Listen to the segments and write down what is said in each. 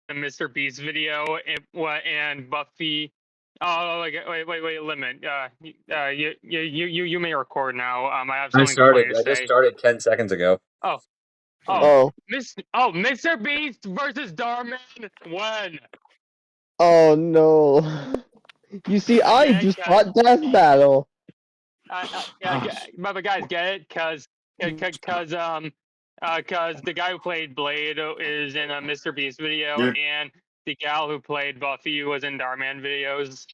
the Mr. Beast video and Buffy. Oh, wait, Limit. You may record now. I have something funny to I just say. started 10 seconds ago. Mr. Beast versus Darman. When? Oh no! You see, I just fought Death Battle. But guys, get it? Cause the guy who played Blade is in a Mr. Beast video, and the gal who played Buffy was in Darman videos.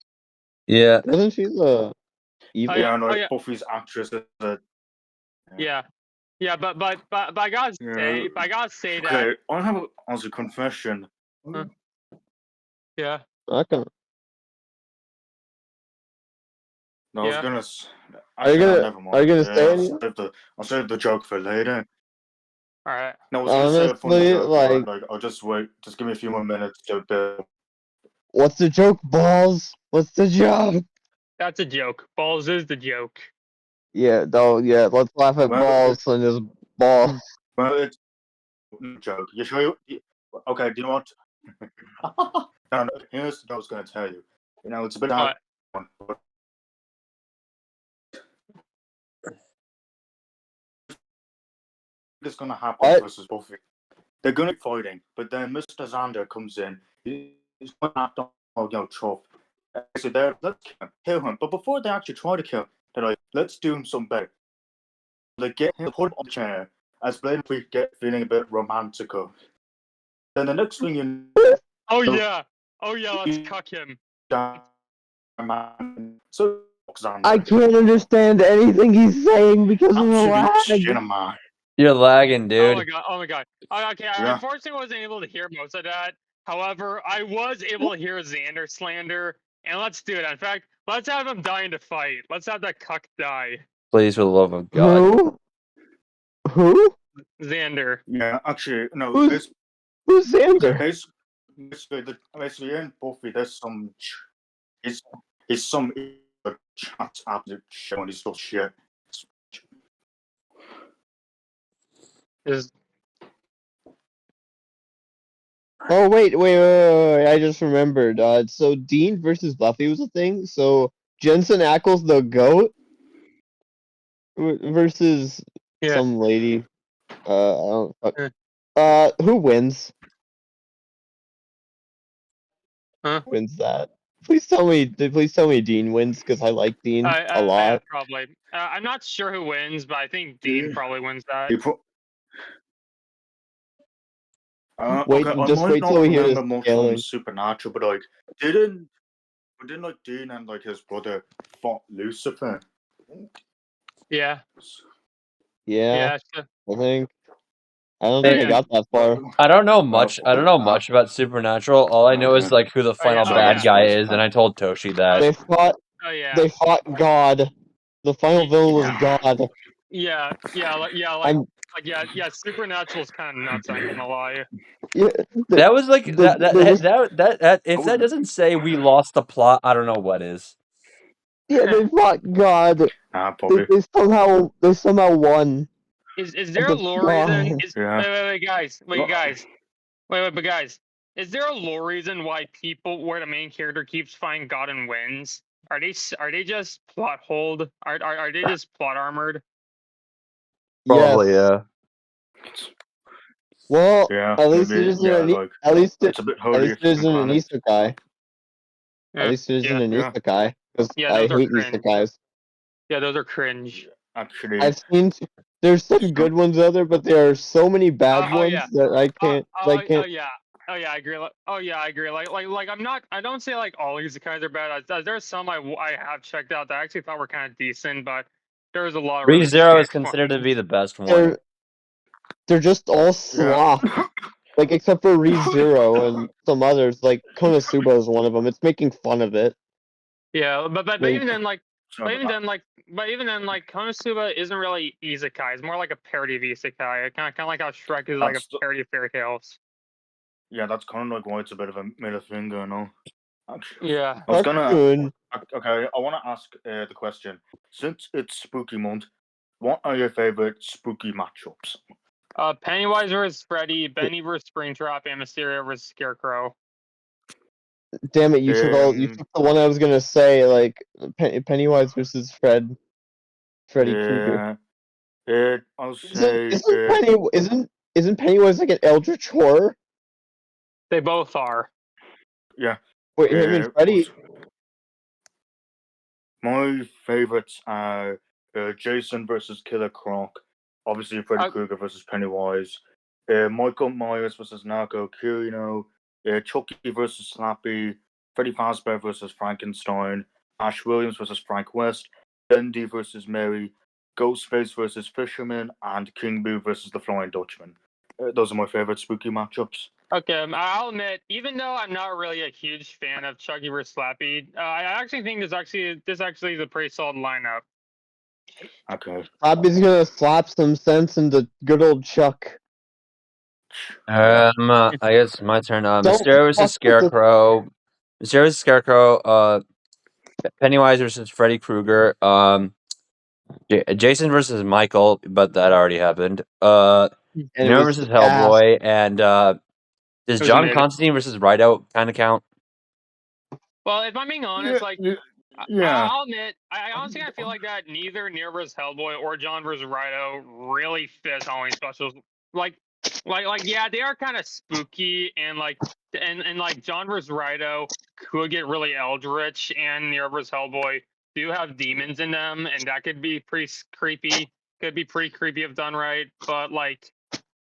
Yeah. Wasn't she the evil? Buffy's actress. Yeah, but I gotta say that. Okay, I have as a confession. Yeah. Okay. No, I was gonna. Are you gonna say anything? I'll save the joke for later. All right. No, I was gonna say a funny joke, like, I'll just wait. Just give me a few more minutes to build. What's the joke, Balls? What's the joke? That's a joke. Balls is the joke. Yeah, let's laugh at Balls and his balls. Well, it's a joke. You sure okay, do you know what? No, here's what I was gonna tell you. You know, it's a bit hard. It's gonna happen versus Buffy. They're gonna be fighting, but then Mr. Xander comes in. He's going after tough. So let's kill him. But before they actually try to kill him, they're like, let's do him some better. They get him, put him on the chair, as Blade and we get feeling a bit romantical. Then the next thing you know, let's cuck him. So Xander. I can't understand anything he's saying because of the lag. You're lagging, dude. Oh my god. Okay, I unfortunately wasn't able to hear most of that. However, I was able to hear Xander slander, and let's do it. In fact, let's have him die in the fight. Let's have that cuck die. Please, for the love of God. Who? Xander. Yeah, actually, no. Who's Xander? Basically, in Buffy, there's some. It's some chat absolute shit when he's still shit. Oh wait! I just remembered. So Dean versus Buffy was a thing. So Jensen Ackles the goat versus some lady. I don't. Who wins? Huh? Wins that? Please tell me Dean wins because I like Dean a lot. Yeah, probably. I'm not sure who wins, but I think Dean probably wins that. Wait till we hear this scaling. Supernatural, but didn't Dean and his brother fought Lucifer? Yeah. Yeah. I think. I don't think I got that far. I don't know much. I don't know much about Supernatural. All I know is who the final bad guy is, and I told Toshi that. They fought. They fought God. The final villain was God. Yeah. Supernatural's kind of nuts. I'm gonna lie. Yeah, that was that. If that doesn't say we lost the plot, I don't know what is. Yeah, they fought God. They somehow won. Is there a lore reason? Wait, guys. But guys, is there a lore reason why where the main character keeps finding God and wins? Are they just plot hold? Are they just plot armored? Probably, yeah. Well, at least it isn't an isekai. At least it isn't an isekai, because I hate isekais. Yeah, those are cringe. Actually, I've seen there's some good ones out there, but there are so many bad ones that I can't. I agree. I agree. I don't say all isekais are bad. There's some I have checked out that I actually thought were kind of decent, but there's a lot of ReZero is considered to be the best one. They're just all slop. Except for ReZero and some others, Konosuba is one of them. It's making fun of it. Yeah, but even then, Konosuba isn't really isekai. It's more like a parody of isekai. Kind of like how Shrek is like a parody of fairy tales. Yeah, that's kind of why it's a bit of a middle finger, you know. Yeah. I was gonna. Okay, I want to ask the question. Since it's spooky month, what are your favorite spooky matchups? Pennywise versus Freddy, Benny versus Springtrap, and Mysterio versus Scarecrow. Damn it! You took the one I was gonna say. Like Pennywise versus Freddy Krueger. I'll say. Isn't Pennywise like an eldritch horror? They both are. Yeah. Wait, him and Freddy. My favorites are Jason versus Killer Croc. Obviously, Freddy Krueger versus Pennywise. Michael Myers versus Narco Curino. Chucky versus Slappy. Freddy Fazbear versus Frankenstein. Ash Williams versus Frank West. Bendy versus Mary. Ghostface versus Fisherman. And King Boo versus the Flying Dutchman. Those are my favorite spooky matchups. Okay, I'll admit, even though I'm not really a huge fan of Chucky vs. Slappy, I actually think this actually is a pretty solid lineup. Okay. Slappy's gonna slap some sense into good old Chuck. I guess my turn. Mysterio versus Scarecrow. Mysterio versus Scarecrow. Pennywise versus Freddy Krueger. Jason versus Michael, but that already happened. Nero versus Hellboy, and does John Constantine versus Rido kind of count? Well, if I'm being honest, I'll admit, I honestly kind of feel like that neither Nero vs. Hellboy or John vs. Rido really fits Halloween specials. Yeah, they are kind of spooky and like John vs. Rido could get really eldritch, and Nero vs. Hellboy do have demons in them, and that could be pretty creepy. Could be pretty creepy if done right, but like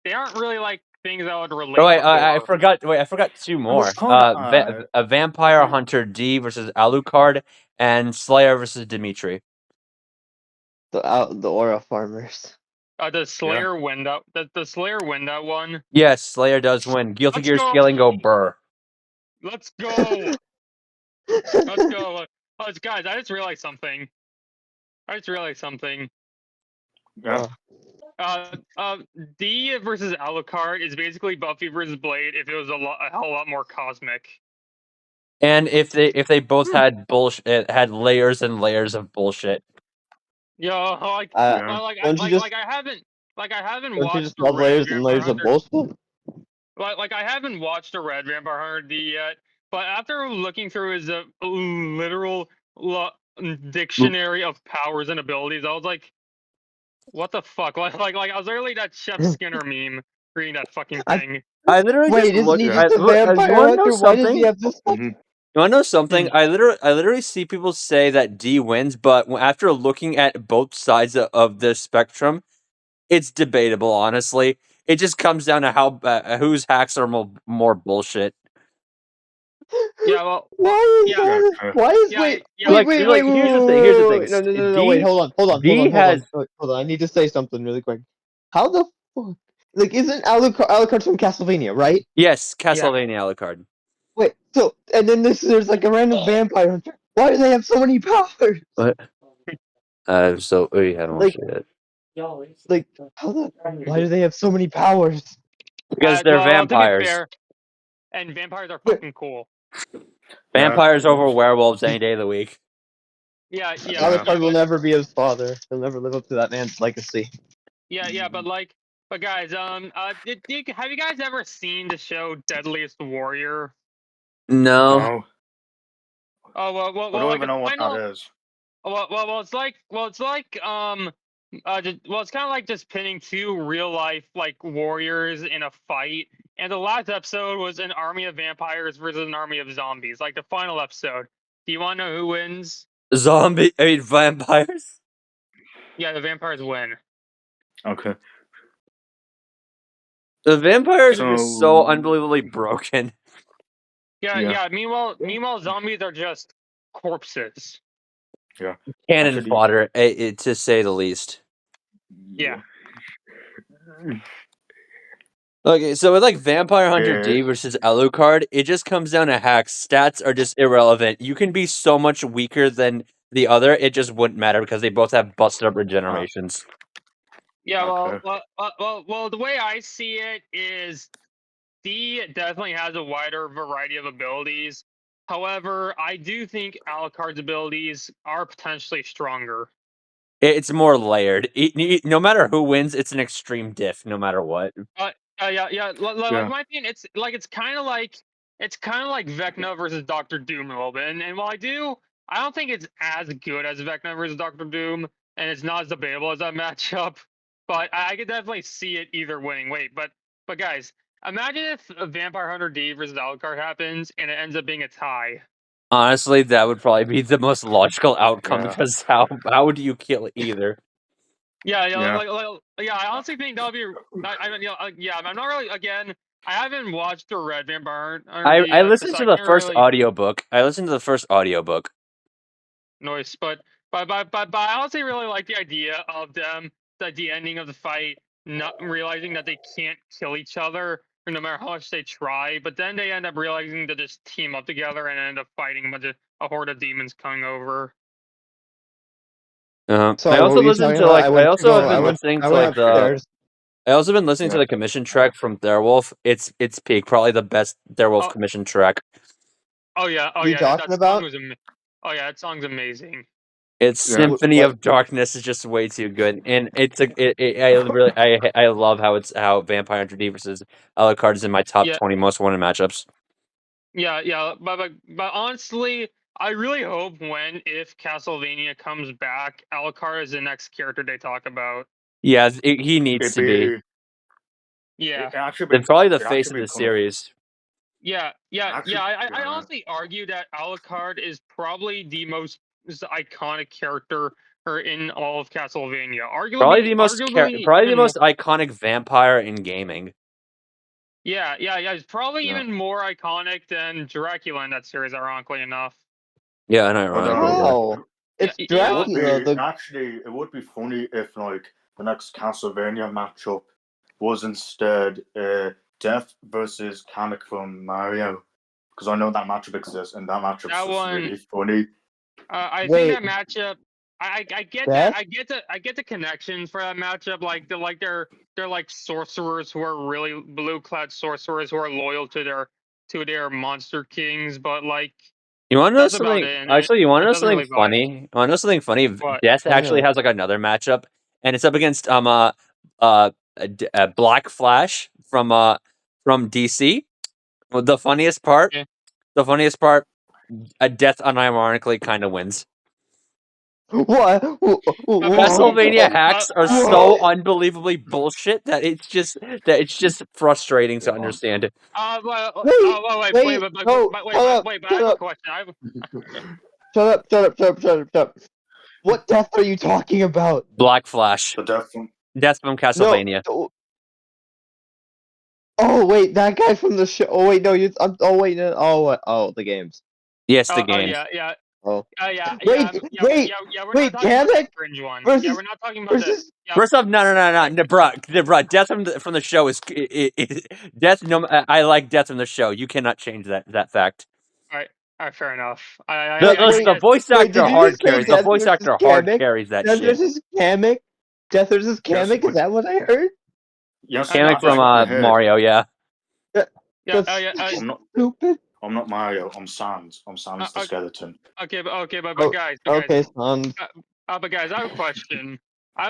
they aren't really like things I would relate. Oh wait, I forgot. Wait, I forgot two more. A Vampire Hunter D versus Alucard, and Slayer versus Dimitri. The Aura Farmers. Does Slayer win that? Does the Slayer win that one? Yes, Slayer does win. Guilty Gear Scaling go burr. Let's go. Let's go. Guys, I just realized something. Yeah. D versus Alucard is basically Buffy versus Blade if it was a hell lot more cosmic. And if they both had bullshit, it had layers and layers of bullshit. Yeah, I haven't watched the layers and layers of bullshit. Like I haven't watched a Red Vampire Hunter D yet, but after looking through his literal dictionary of powers and abilities, I was like, what the fuck? Like I was literally that Chef Skinner meme reading that fucking thing. I literally isn't he just a vampire hunter? Why does he have this? You want to know something? I literally see people say that D wins, but after looking at both sides of the spectrum, it's debatable. Honestly, it just comes down to how whose hacks are more bullshit. Yeah, well, why is wait? Here's the thing. No, wait, hold on. I need to say something really quick. How the fuck? Like, isn't Alucard from Castlevania, right? Yes, Castlevania Alucard. Wait, so and then there's like a random vampire hunter. Why do they have so many powers? What? So we haven't watched it. Like, why do they have so many powers? Because they're vampires. To be fair, and vampires are fucking cool. Vampires over werewolves any day of the week. Yeah. Alucard will never be his father. He'll never live up to that man's legacy. Yeah, but guys, have you guys ever seen the show Deadliest Warrior? No. Oh well, I don't even know what that is. It's kind of like just pinning two real life like warriors in a fight. And the last episode was an army of vampires versus an army of zombies, like the final episode. Do you want to know who wins? Vampires? Yeah, the vampires win. Okay. The vampires are so unbelievably broken. Yeah. Meanwhile, zombies are just corpses. Yeah. Cannon fodder, to say the least. Yeah. Okay, so with like Vampire Hunter D versus Alucard, it just comes down to hacks. Stats are just irrelevant. You can be so much weaker than the other, it just wouldn't matter because they both have busted up regenerations. Yeah, well, the way I see it is D definitely has a wider variety of abilities. However, I do think Alucard's abilities are potentially stronger. It's more layered. No matter who wins, it's an extreme diff. No matter what. Yeah. Like my opinion, it's kind of like Vecna versus Doctor Doom a little bit. And while I don't think it's as good as Vecna versus Doctor Doom, and it's not as debatable as that matchup. But I could definitely see it either winning. Wait, but guys, imagine if a Vampire Hunter D versus Alucard happens and it ends up being a tie. Honestly, that would probably be the most logical outcome because how would you kill either? Yeah, I honestly think that would be. I'm not really. Again, I haven't watched the Red Vampire Hunter D I yet, listened so to I the can't first really audiobook. noise, but I honestly really like the idea of them, the ending of the fight, not realizing that they can't kill each other, no matter how much they try. But then they end up realizing to just team up together and end up fighting a horde of demons coming over. So I also listened to like I also have been listening to like the I also been listening to the commission track from Theirwolf. It's peak, probably the best Theirwolf commission track. Oh yeah, talking about? Oh yeah, that song's amazing. Its Symphony of Darkness is just way too good, and I love how Vampire Hunter D versus Alucard is in my top 20 most wanted matchups. Yeah, but honestly, I really hope if Castlevania comes back, Alucard is the next character they talk about. Yeah, he needs to be. Yeah, they're probably the face of the series. Yeah. I honestly argue that Alucard is probably the most iconic character in all of Castlevania. Probably the most iconic vampire in gaming. Yeah. He's probably even more iconic than Dracula in that series, ironically enough. Yeah, and ironically. Wow. It's Dracula. Actually, it would be funny if like the next Castlevania matchup was instead Death versus Kamek from Mario, because I know that matchup exists, and that matchup is really funny. I think that matchup. I get that. I get the connections for that matchup. Like they're like sorcerers who are really blue-clad sorcerers who are loyal to their monster kings. But like, you want to know something? Actually, you want to know something funny? You want to know something funny? What? Death actually has like another matchup, and it's up against Black Flash from DC. The funniest part, Death unironically kind of wins. What? Castlevania hacks are so unbelievably bullshit that it's just frustrating to understand. Wait, I have a question. Shut up. What death are you talking about? Black Flash. The Death from Castlevania. No. Oh wait, that guy from the show. Oh wait, no, the games. Yes, the games. Yeah. Oh. Wait, Kamek versus. Yeah, we're not talking about this. First off, no, bruh. Death from the show is Death. No, I like Death from the show. You cannot change that fact. All right, fair enough. The voice actor hard carries. The voice actor hard carries that shit. Death versus Kamek. Death versus Kamek. Is that what I heard? Yes, Kamek from Mario. Yeah. Stupid. I'm not Mario. I'm Sans. I'm Sans the skeleton. Okay, but guys. Okay, Sans. But guys, I have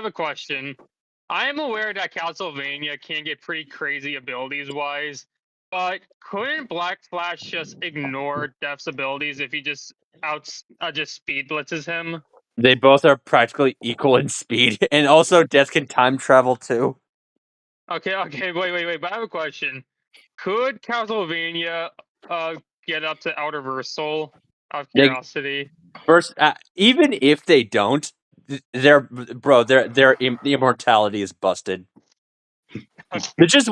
a question. I am aware that Castlevania can get pretty crazy abilities wise, but couldn't Black Flash just ignore Death's abilities if he just speed blitzes him? They both are practically equal in speed, and also Death can time travel too. Okay, wait. But I have a question. Could Castlevania get up to Outer Versal out of curiosity? First, even if they don't, their immortality is busted. which is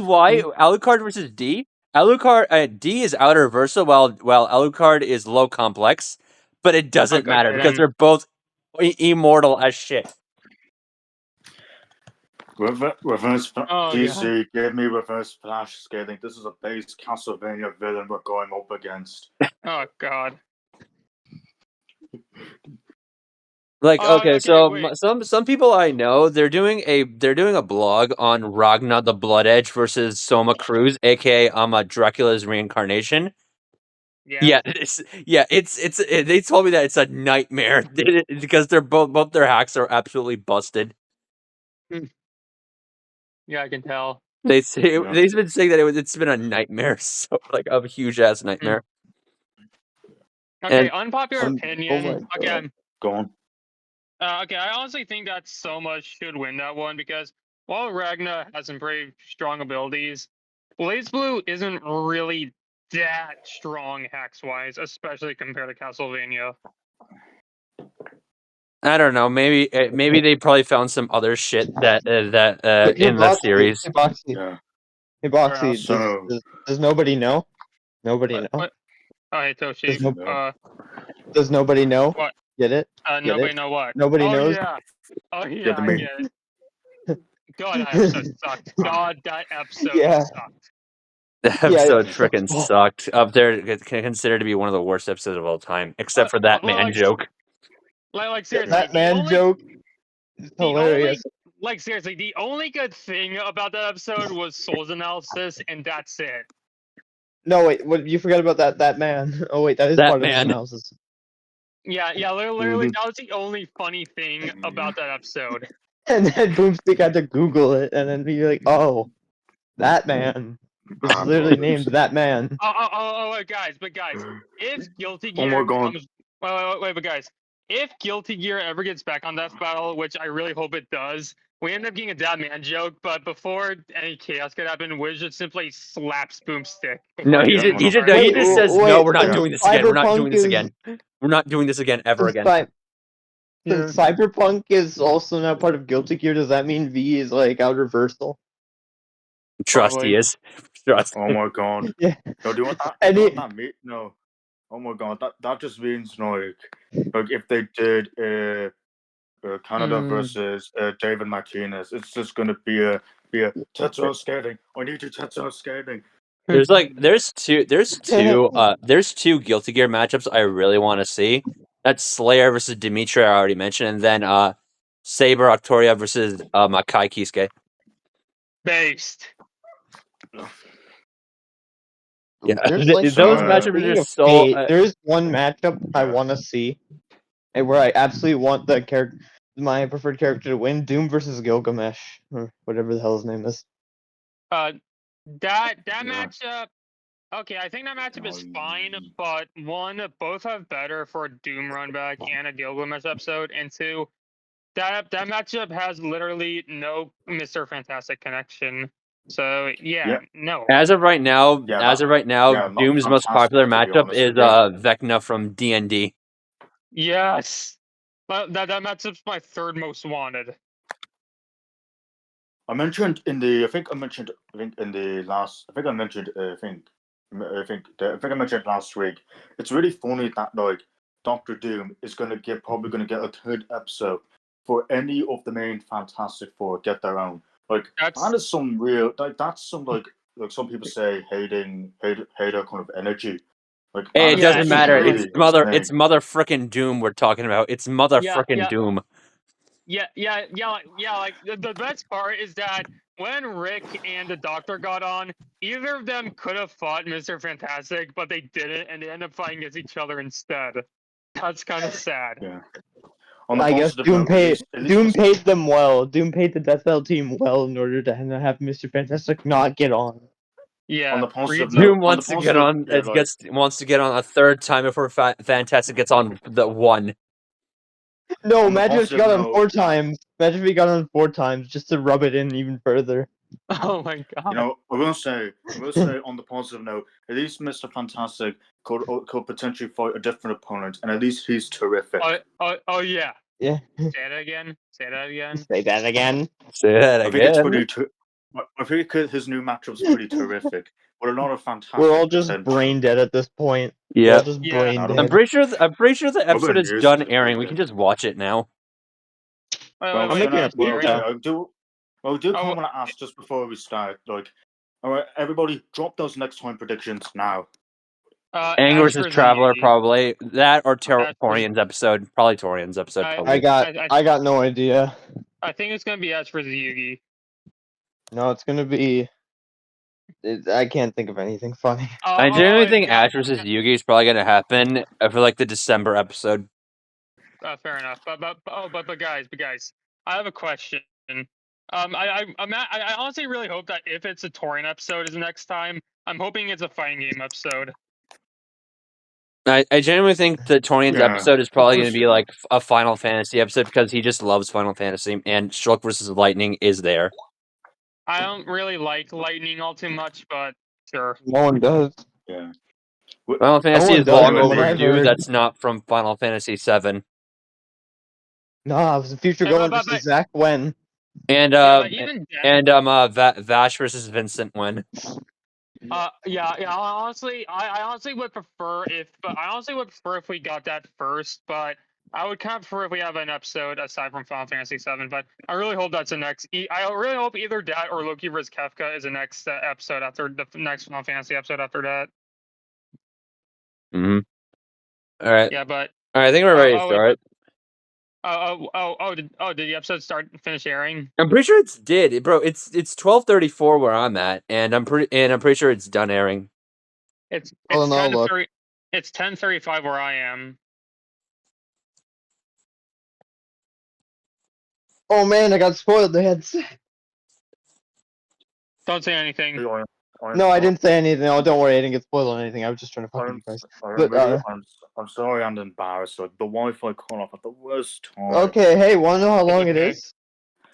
why Alucard versus D. Alucard D is Outer Versal, while Alucard is low complex, but it doesn't matter because they're both immortal as shit. Reverse DC gave me reverse flash scaling. This is a base Castlevania villain we're going up against. Oh god. Some people I know, they're doing a blog on Ragnar the Blood Edge versus Soma Cruz, aka Dracula's reincarnation. Yeah, they told me that it's a nightmare because both their hacks are absolutely busted. Yeah, I can tell. They've been saying that it's been a nightmare, so like a huge ass nightmare. Okay, And unpopular opinion. Okay, go on. Okay, I honestly think that so much should win that one because while Ragna has some pretty strong abilities, BlazBlue isn't really that strong hacks wise, especially compared to Castlevania. I don't know. Maybe they probably found some other shit that in the series. Hey, Boxy, does nobody know? Nobody know? What? Oh, hey, Toshi. Does nobody know? What? Get it? Nobody know what? Nobody knows? Yeah. Oh, yeah, I get it. God, that episode sucked. God, that episode sucked. The episode freaking sucked. Up there, considered to be one of the worst episodes of all time, except for that man joke. Like seriously, that man joke is hilarious. Seriously, the only good thing about that episode was Soul's analysis, and that's it. No, wait, what? You forgot about that man. Oh wait, that is part of his analysis. Yeah, literally, that was the only funny thing about that episode. And then Boomstick had to Google it, and then be like, "Oh, that man is literally named that man." Wait, guys, if Guilty Gear comes, wait, but guys, if Guilty Gear ever gets back on Death Battle, which I really hope it does, we end up getting a That Man joke. But before any chaos could happen, Wiz just simply slaps Boomstick. No, he just says, "No, we're not doing this again. We're not doing this again. We're not doing this again ever again." Since Cyberpunk is also now part of Guilty Gear, does that mean V is like out reversal? Trust he is. Trust. Oh my god. Yeah. No, do you want that? No. Oh my god, that just means like if they did Canada versus David Martinez, it's just gonna be a Tetsuo skating. I need you Tetsuo skating. There's two Guilty Gear matchups I really want to see. That's Slayer versus Dimitri, I already mentioned, and then Saber Octoria versus Makai Kisuke. Based. Yeah, those matchups are just so. There's one matchup I want to see, and where I absolutely want my preferred character to win: Doom versus Gilgamesh, or whatever the hell his name is. That matchup. Okay, I think that matchup is fine, but one, both have better for a Doom run back and a Gilgamesh episode, and two, that matchup has literally no Mr. Fantastic connection. So no. As of right now, Doom's most popular matchup is Vecna from D&D. Yes, that matchup's my third most wanted. I mentioned in the last week. It's really funny that like Doctor Doom is probably gonna get a third episode for any of the main Fantastic Four get their own. Like that is some real that's some like some people say hater kind of energy. Like it doesn't matter. It's mother frickin' Doom we're talking about. It's mother frickin' Doom. Yeah. Like the best part is that when Rick and the Doctor got on, either of them could have fought Mr. Fantastic, but they didn't, and they ended up fighting against each other instead. That's kind of sad. Yeah. I guess Doom paid them well. Doom paid the Death Battle team well in order to have Mr. Fantastic not get on. Yeah. On the positive Doom wants to get on. Wants to get on a third time before Fantastic gets on the one. No, imagine if he got on 4 times. Imagine if he got on 4 times just to rub it in even further. Oh my god. You know, I will say on the positive note, at least Mr. Fantastic could potentially fight a different opponent, and at least he's terrific. Oh yeah. Yeah. Say that again. Say that again. I think his new matchup's pretty terrific. But a lot of fantastic. We're all just brain dead at this point. Yeah. Brain dead. I'm pretty sure the episode is done airing. We can just watch it now. I'm making a pizza. I do want to ask just before we start, like, all right, everybody, drop those next time predictions now. Aang versus Traveler, probably that or Torian's episode. Probably Torian's episode. I got no idea. I think it's gonna be Ash versus Yugi. No, it's gonna be I can't think of anything funny. I genuinely think Ash versus Yugi is probably gonna happen for like the December episode. Fair enough. But guys, I have a question. I honestly really hope that if it's a Torian episode is the next time, I'm hoping it's a fighting game episode. I genuinely think the Torian's episode is probably going to be like a Final Fantasy episode because he just loves Final Fantasy, and Shulk versus Lightning is there. I don't really like Lightning all too much, but sure. No one does. Yeah. Final Fantasy is long overdue. That's not from Final Fantasy VII. No, it was the future going versus Zach when. And Vash versus Vincent when. Honestly, I honestly would prefer if we got that first, but I would kind of prefer if we have an episode aside from Final Fantasy VII. But I really hope that's the next. I really hope either that or Loki vs Kefka is the next episode after the next Final Fantasy episode after that. Mm-hmm. All right. Yeah, but all right. I think we're ready to start. Did the episode finish airing? I'm pretty sure it's did, bro. It's 12:34 where I'm at, and I'm pretty sure it's done airing. It's 10:35 where I am. Oh man, I got spoiled. They had. Don't say anything. No, I didn't say anything. Oh, don't worry, I didn't get spoiled on anything. I was just trying to fuck you guys. I'm sorry and embarrassed. The Wi-Fi cut off at the worst time. Okay, hey, wanna know how long it is?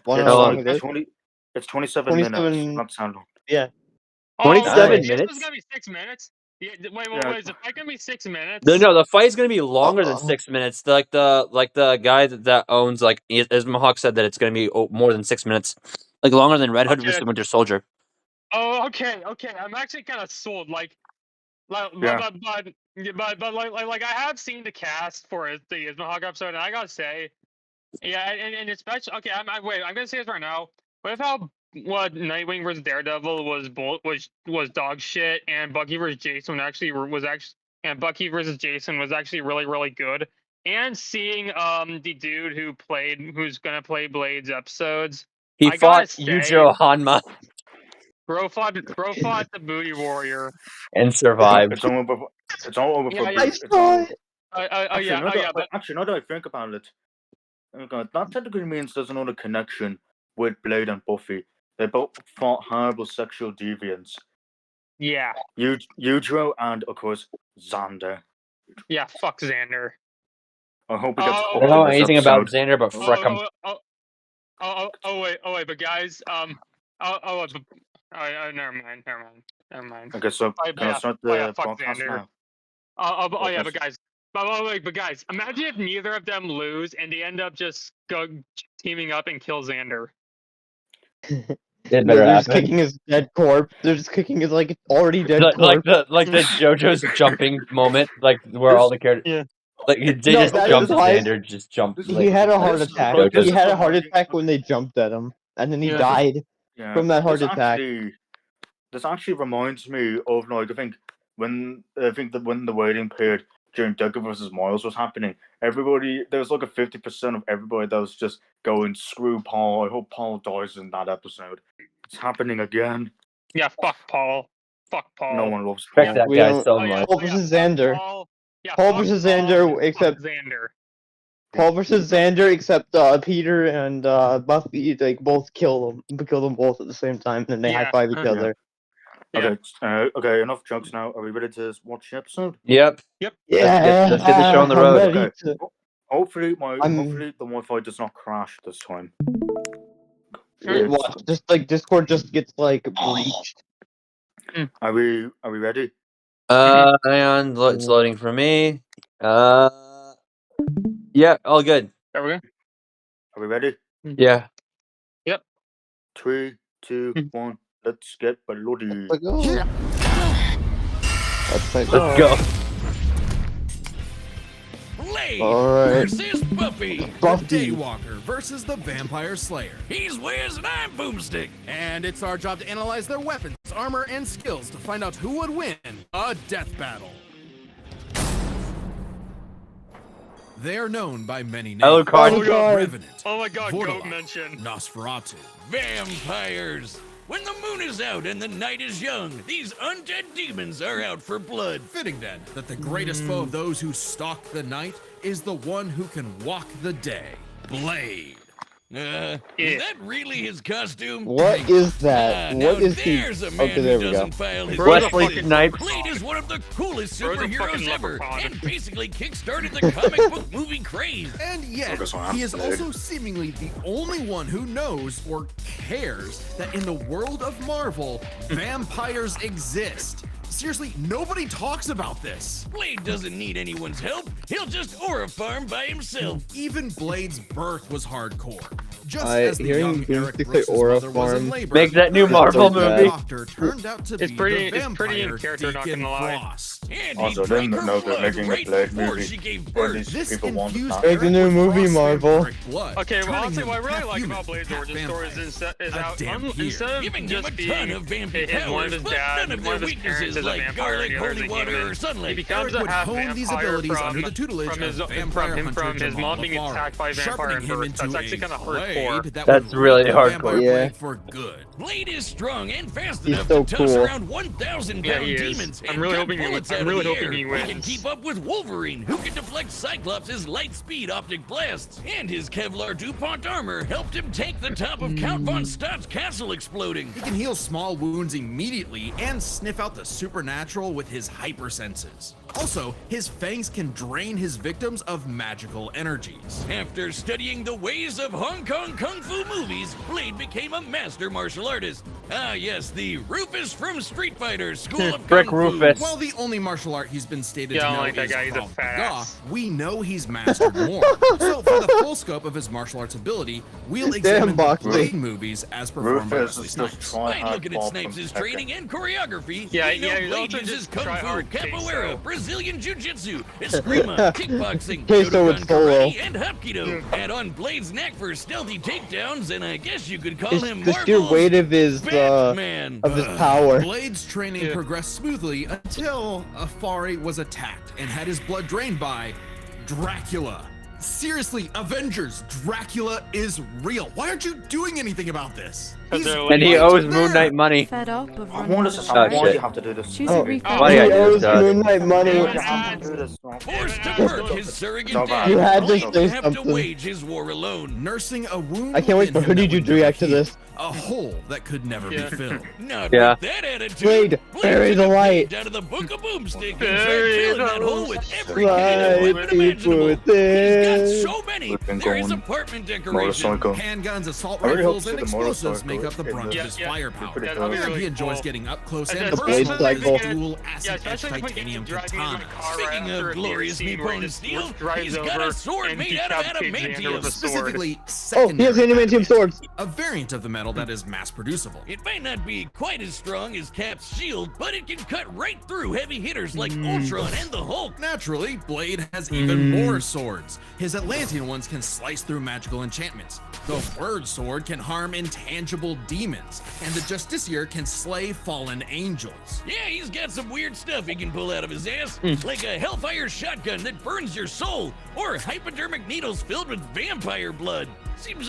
Wanna know how long it is? It's 27 minutes. Not so long. Yeah. 27 minutes? It's gonna be 6 minutes? Yeah, wait, is the fight gonna be 6 minutes? No, the fight's gonna be longer than 6 minutes. Like the guy that owns Ismahawk said that it's gonna be more than 6 minutes. Like longer than Red Hood versus Winter Soldier. Oh, okay. I'm actually kind of sold. But I have seen the cast for the Ismahawk episode, and I gotta say, yeah, and especially okay. I'm gonna say this right now. With how Nightwing versus Daredevil was dog shit, and Bucky versus Jason Bucky versus Jason was actually really good. And seeing the dude who's gonna play Blade's episodes, he fought Yujo Hanma. Bro fought the Booty Warrior and survived. It's all over for Actually, now that I think about it, that technically means there's another connection with Blade and Buffy. They both fought horrible sexual deviants. Yeah. Yujiro and, of course, Xander. Yeah, fuck Xander. I hope we get I don't know anything about Xander, but fuck him. Wait, but guys, never mind. Okay, so can I start the podcast now? But guys, imagine if neither of them lose and they end up just teaming up and kill Xander. They're just kicking his dead corpse. They're just kicking his already dead corpse. Like the JoJo's jumping moment, where all the characters. Yeah. They just jumped. Xander just jumped. He had a heart attack. He had a heart attack when they jumped at him, and then he died from that heart attack. This actually reminds me of I think when the waiting period during Decker vs. Miles was happening, there was like a 50% of everybody that was just going, screw Paul. I hope Paul dies in that episode. It's happening again. Yeah, fuck Paul. No one loves Paul. Respect that guy so much. Paul versus Xander. Paul versus Xander, except Xander. Paul versus Xander, except Peter and Buffy, both kill them both at the same time, and they high five each other. Yeah. Okay, enough jokes now. Are we ready to watch the episode? Yep. Yeah. Let's get the show on the road. Okay. Hopefully the Wi-Fi does not crash this time. Watch, Discord just gets breached. Are we ready? Hang on, it's loading for me. Yeah, all good. There we go. Are we ready? Yeah. Yep. 3, 2, 1. Let's get bloody. Let's go. Let's go. Blade right. versus Buffy. Daywalker versus the Vampire Slayer. He's Wiz and I'm Boomstick. And it's our job to analyze their weapons, armor, and skills to find out who would win a death battle. They're known by many names. Alucard. Revenant. Oh my god, Vortilock, goat mention. Nosferatu. Vampires. When the moon is out and the night is young, these undead demons are out for blood. Fitting then that the greatest foe of those who stalk the night is the one who can walk the day, Blade. Is that really his costume? What is that? Now What is he? there's a man Okay, there who we go. doesn't file his Wesley taxes. Snipes. Blade is one of the coolest Bro's a superheroes fucking ever, leprechaun. and basically kickstarted the comic book movie craze. And yet, Focus on he is Blade. also seemingly the only one who knows or cares that in the world of Marvel, vampires exist. Seriously, nobody talks about this. Blade doesn't need anyone's help. He'll just aura farm by himself. Even Blade's birth was hardcore. Just I- as the hearing young Eric Boomstick say Brooks' aura mother was in farm labor, Make that new her Marvel movie. doctor turned out to It's be pretty- the it's pretty in vampire character, not Deacon gonna lie. Frost. And Also, he drank didn't her know they're blood making a right Blade before movie. she gave When birth. these This people want infused that. Make the Eric new with movie, Frost's Marvel. vampiric blood, Okay, well, turning honestly, him what I really half like human, about Blade's half origin story vampire. is A how damn peer. instead of Giving him a just ton being of vampire one of powers, his but dad, none of one their of his parents weaknesses is a like vampire, garlic, the other is holy a water, human. or He sunlight. becomes Eric a would half hone these vampire abilities from, under the tutelage from his, of vampire hunter from his mom Jamal being Lafar, attacked by a vampire sharpening at him birth. into That's actually a kind of blade hardcore. that That's would really rip the hardcore. vampire Yeah. blade for good. Blade is strong and fast He's enough so to toss cool. around 1,000 Yeah, pound he is. demons I'm and really cut hoping he- bullets I'm out really of the hoping air. he wins. can keep up with Wolverine, who can deflect Cyclops' light speed optic blasts, and his Kevlar DuPont armor helped him take the top of Count Von Stott's castle exploding. He can heal small wounds immediately and sniff out the supernatural with his hypersenses. Also, his fangs can drain his victims of magical energies. After studying the ways of Hong Kong kung fu movies, Blade became a master martial artist. Ah, yes, the Rufus from Street Fighter School of Brick Kung Fu. Rufus. While the only martial art he's been stated Yeah, I to don't know like that is guy. He's a Krav fat Maga, ass. we know he's mastered more. So for the full scope of his martial arts ability, we'll examine the boxing. Blade movies as performed by Rufus Wesley is Snipes. just By trying looking at Snipes' training and choreography, Yeah, we know yeah, he's Blade also uses just kung fu, try-hard capoeira, queso. Brazilian jiu-jitsu, eskrima, kickboxing, Queso with Shotokan solo. karate, and hapkido. And on Blade's knack for stealthy takedowns, and I guess you could call It's him the sheer Marvel's weight of his Batman. power. Blade's training progressed smoothly until Afari was attacked and had his blood drained by Dracula. Seriously, Avengers, Dracula is real. Why aren't you doing anything about this? He's And he right owes there. Moon Knight money. Fed up of I running want out us of to Oh, why do shit. you have to do this? Choose Oh, a refund. Why do he I do owes this? Moon Knight money. Why do you have to do this? Forced to work his surrogate So dad, You had to Blade say would have to something. wage his war alone. Nursing a wound. I can't wait for within him Hoodie that to would react to never this. heal. A hole that could never Yeah. be filled. Not Yeah. with that attitude. Blade, bury took the a light. page out of the book of Boomstick and Bury started filling that those hole with every kind light of weapon people imaginable. within. He's got so many. Flipping There is going apartment decoration. Motorcycle. Handguns, assault I really hope rifles, to and see the explosives motorcycle make up the in brunt of the- his Yeah, yeah. firepower. Pretty Yeah, that'd be cool. really He enjoys cool. getting up close and And The personal Blade with cycle. dual Yeah, acid-etched especially when he titanium drives into a katanas. car right Speaking after of a glorious scene where he Nippon just steel, drives he's got over a sword and made out of decapitates Xander with a adamantium. sword. Specifically, Oh, he secondary has adamantium swords. a variant of the metal that is mass producible. It may not be quite as strong as Cap's shield, but it can cut right through heavy hitters like Ultron and the Hulk. Naturally, Blade has even more swords. His Atlantean ones can slice through magical enchantments. The Word Sword can harm intangible demons, and the Justiciar can slay fallen angels. Yeah, he's got some weird stuff he can pull out of his ass, like a Hellfire shotgun that burns your soul, or hypodermic needles filled with vampire blood. Seems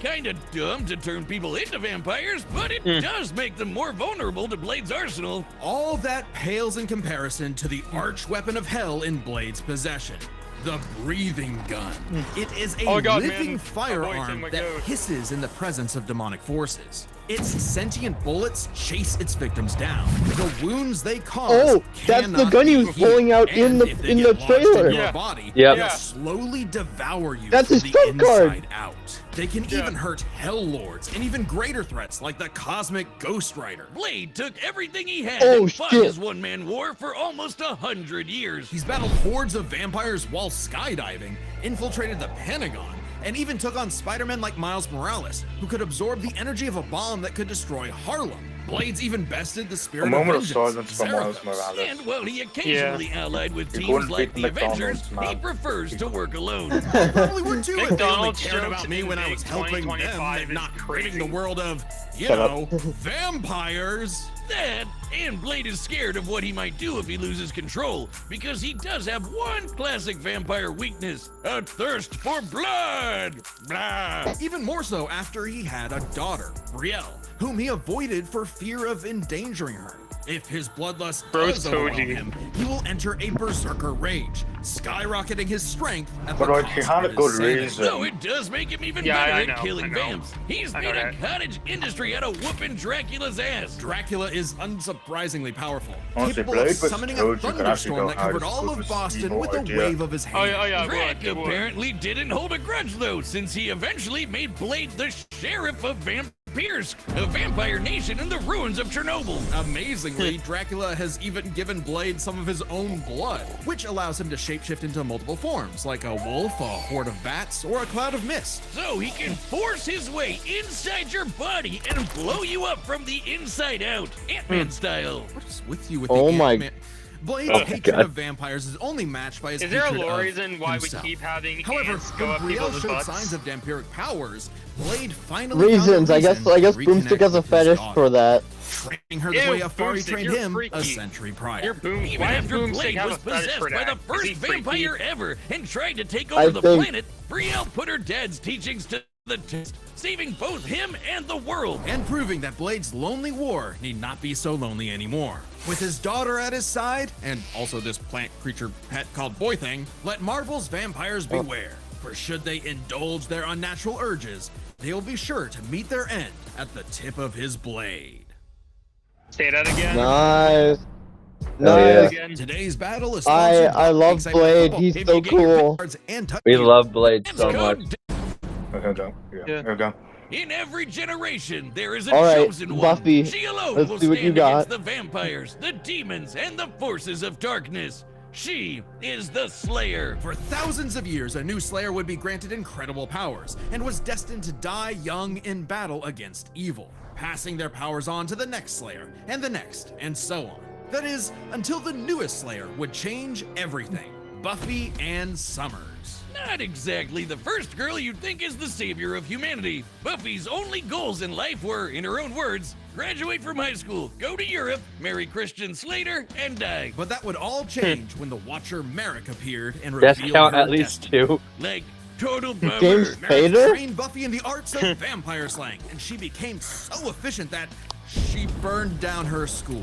kinda dumb to turn people into vampires, but it does make them more vulnerable to Blade's arsenal. All that pales in comparison to the arch weapon of hell in Blade's possession. The breathing gun. It is a Oh my God, living man. firearm My that goat. hisses in the presence of demonic forces. Its sentient bullets chase its victims down. The wounds they cause Oh, that's the cannot gun he be was pulling healed, out in and the- if they in get the lodged trailer. in your Yeah. body, Yep. they'll Yeah. slowly devour you That's from his the trump card. inside out. They can Yeah. even hurt Hell Lords and even greater threats like the Cosmic Ghost Rider. Blade took everything he had Oh, and fought shit. his one-man war for almost 100 years. He's battled hordes of vampires while skydiving, infiltrated the Pentagon, and even took on Spider-Man like Miles Morales, who could absorb the energy of a bomb that could destroy Harlem. Blade's even bested the spirit A of moment of vengeance, silence for Miles Zarathos. Morales. And while he occasionally allied with You're teams going to like beat the McDonald's, Avengers, he man. prefers to work alone. Probably would too if they only McDonald's cared jokes about me in when I big was helping them 2025 and is not crazy. creating the world of, Shut up. vampires. That And Blade is scared of what he might do if he loses control, because he does have one classic vampire weakness: a thirst for blood. Blah. Even more so after he had a daughter, Brielle, whom he avoided for fear of endangering her. If his bloodlust does overwhelm him, he will enter a berserker rage, skyrocketing his strength at the But he had a good reason. So it does make him even better at killing vamps. He's made a cottage industry out of whooping Dracula's ass. Dracula is unsurprisingly powerful, Honestly, capable Blade of was summoning a told you could actually thunderstorm go that covered hard all with of this Boston evil with a idea. wave of his hand. Drac apparently didn't hold a grudge though, since he eventually made Blade the sheriff of Vampires, a vampire nation in the ruins of Chernobyl. Amazingly, Dracula has even given Blade some of his own blood, which allows him to shapeshift into multiple forms, like a wolf, a horde of bats, or a cloud of mist. So he can force his way inside your body and blow you up from the inside out, Ant-Man style. What is with you with Oh the my- Ant-Man? Blade's hatred of vampires is only matched by his Is there a hatred lore of reason why himself. we keep having However, ants when go up Brielle people's showed butts? signs of vampiric powers, Blade finally Reasons. found a I guess reason to Boomstick has a reconnect with his fetish daughter, for that. training her the Ew, way a fairy Boomstick, trained you're him freaky. a century prior. Your boom. Even Why after Boomstick Blade have was a fetish possessed for by that? the first Is he freaky? vampire ever and tried to take I over the think- planet, Brielle put her dad's teachings to the test, saving both him and the world. And proving that Blade's lonely war need not be so lonely anymore. With his daughter at his side, and also this plant creature pet called Boy Thing, let Marvel's vampires beware. For should they indulge their unnatural urges, they will be sure to meet their end at the tip of his blade. Say that again. Nice. Oh, yeah. Nice. Again. Today's battle is I sponsored by love Excitement Blade. Football. He's If so you get your cool. cards and touch We you, love Blade It's so code much. Here we go. Here we go. In every generation, there is a All right, chosen one. Buffy, She alone let's will see what you stand against got. the vampires, the demons, and the forces of darkness. She is the Slayer. For thousands of years, a new Slayer would be granted incredible powers and was destined to die young in battle against evil, passing their powers on to the next Slayer, and the next, and so on. That is, until the newest Slayer would change everything. Buffy Ann Summers. Not exactly the first girl you'd think is the savior of humanity. Buffy's only goals in life were, in her own words, graduate from high school, go to Europe, marry Christian Slater, and die. But that would all change when the Watcher Merrick appeared and Death revealed count her at least destiny. 2. Like, total bummer. James Merrick Spader? trained Buffy in the arts of vampire slang, and she became so efficient that she burned down her school.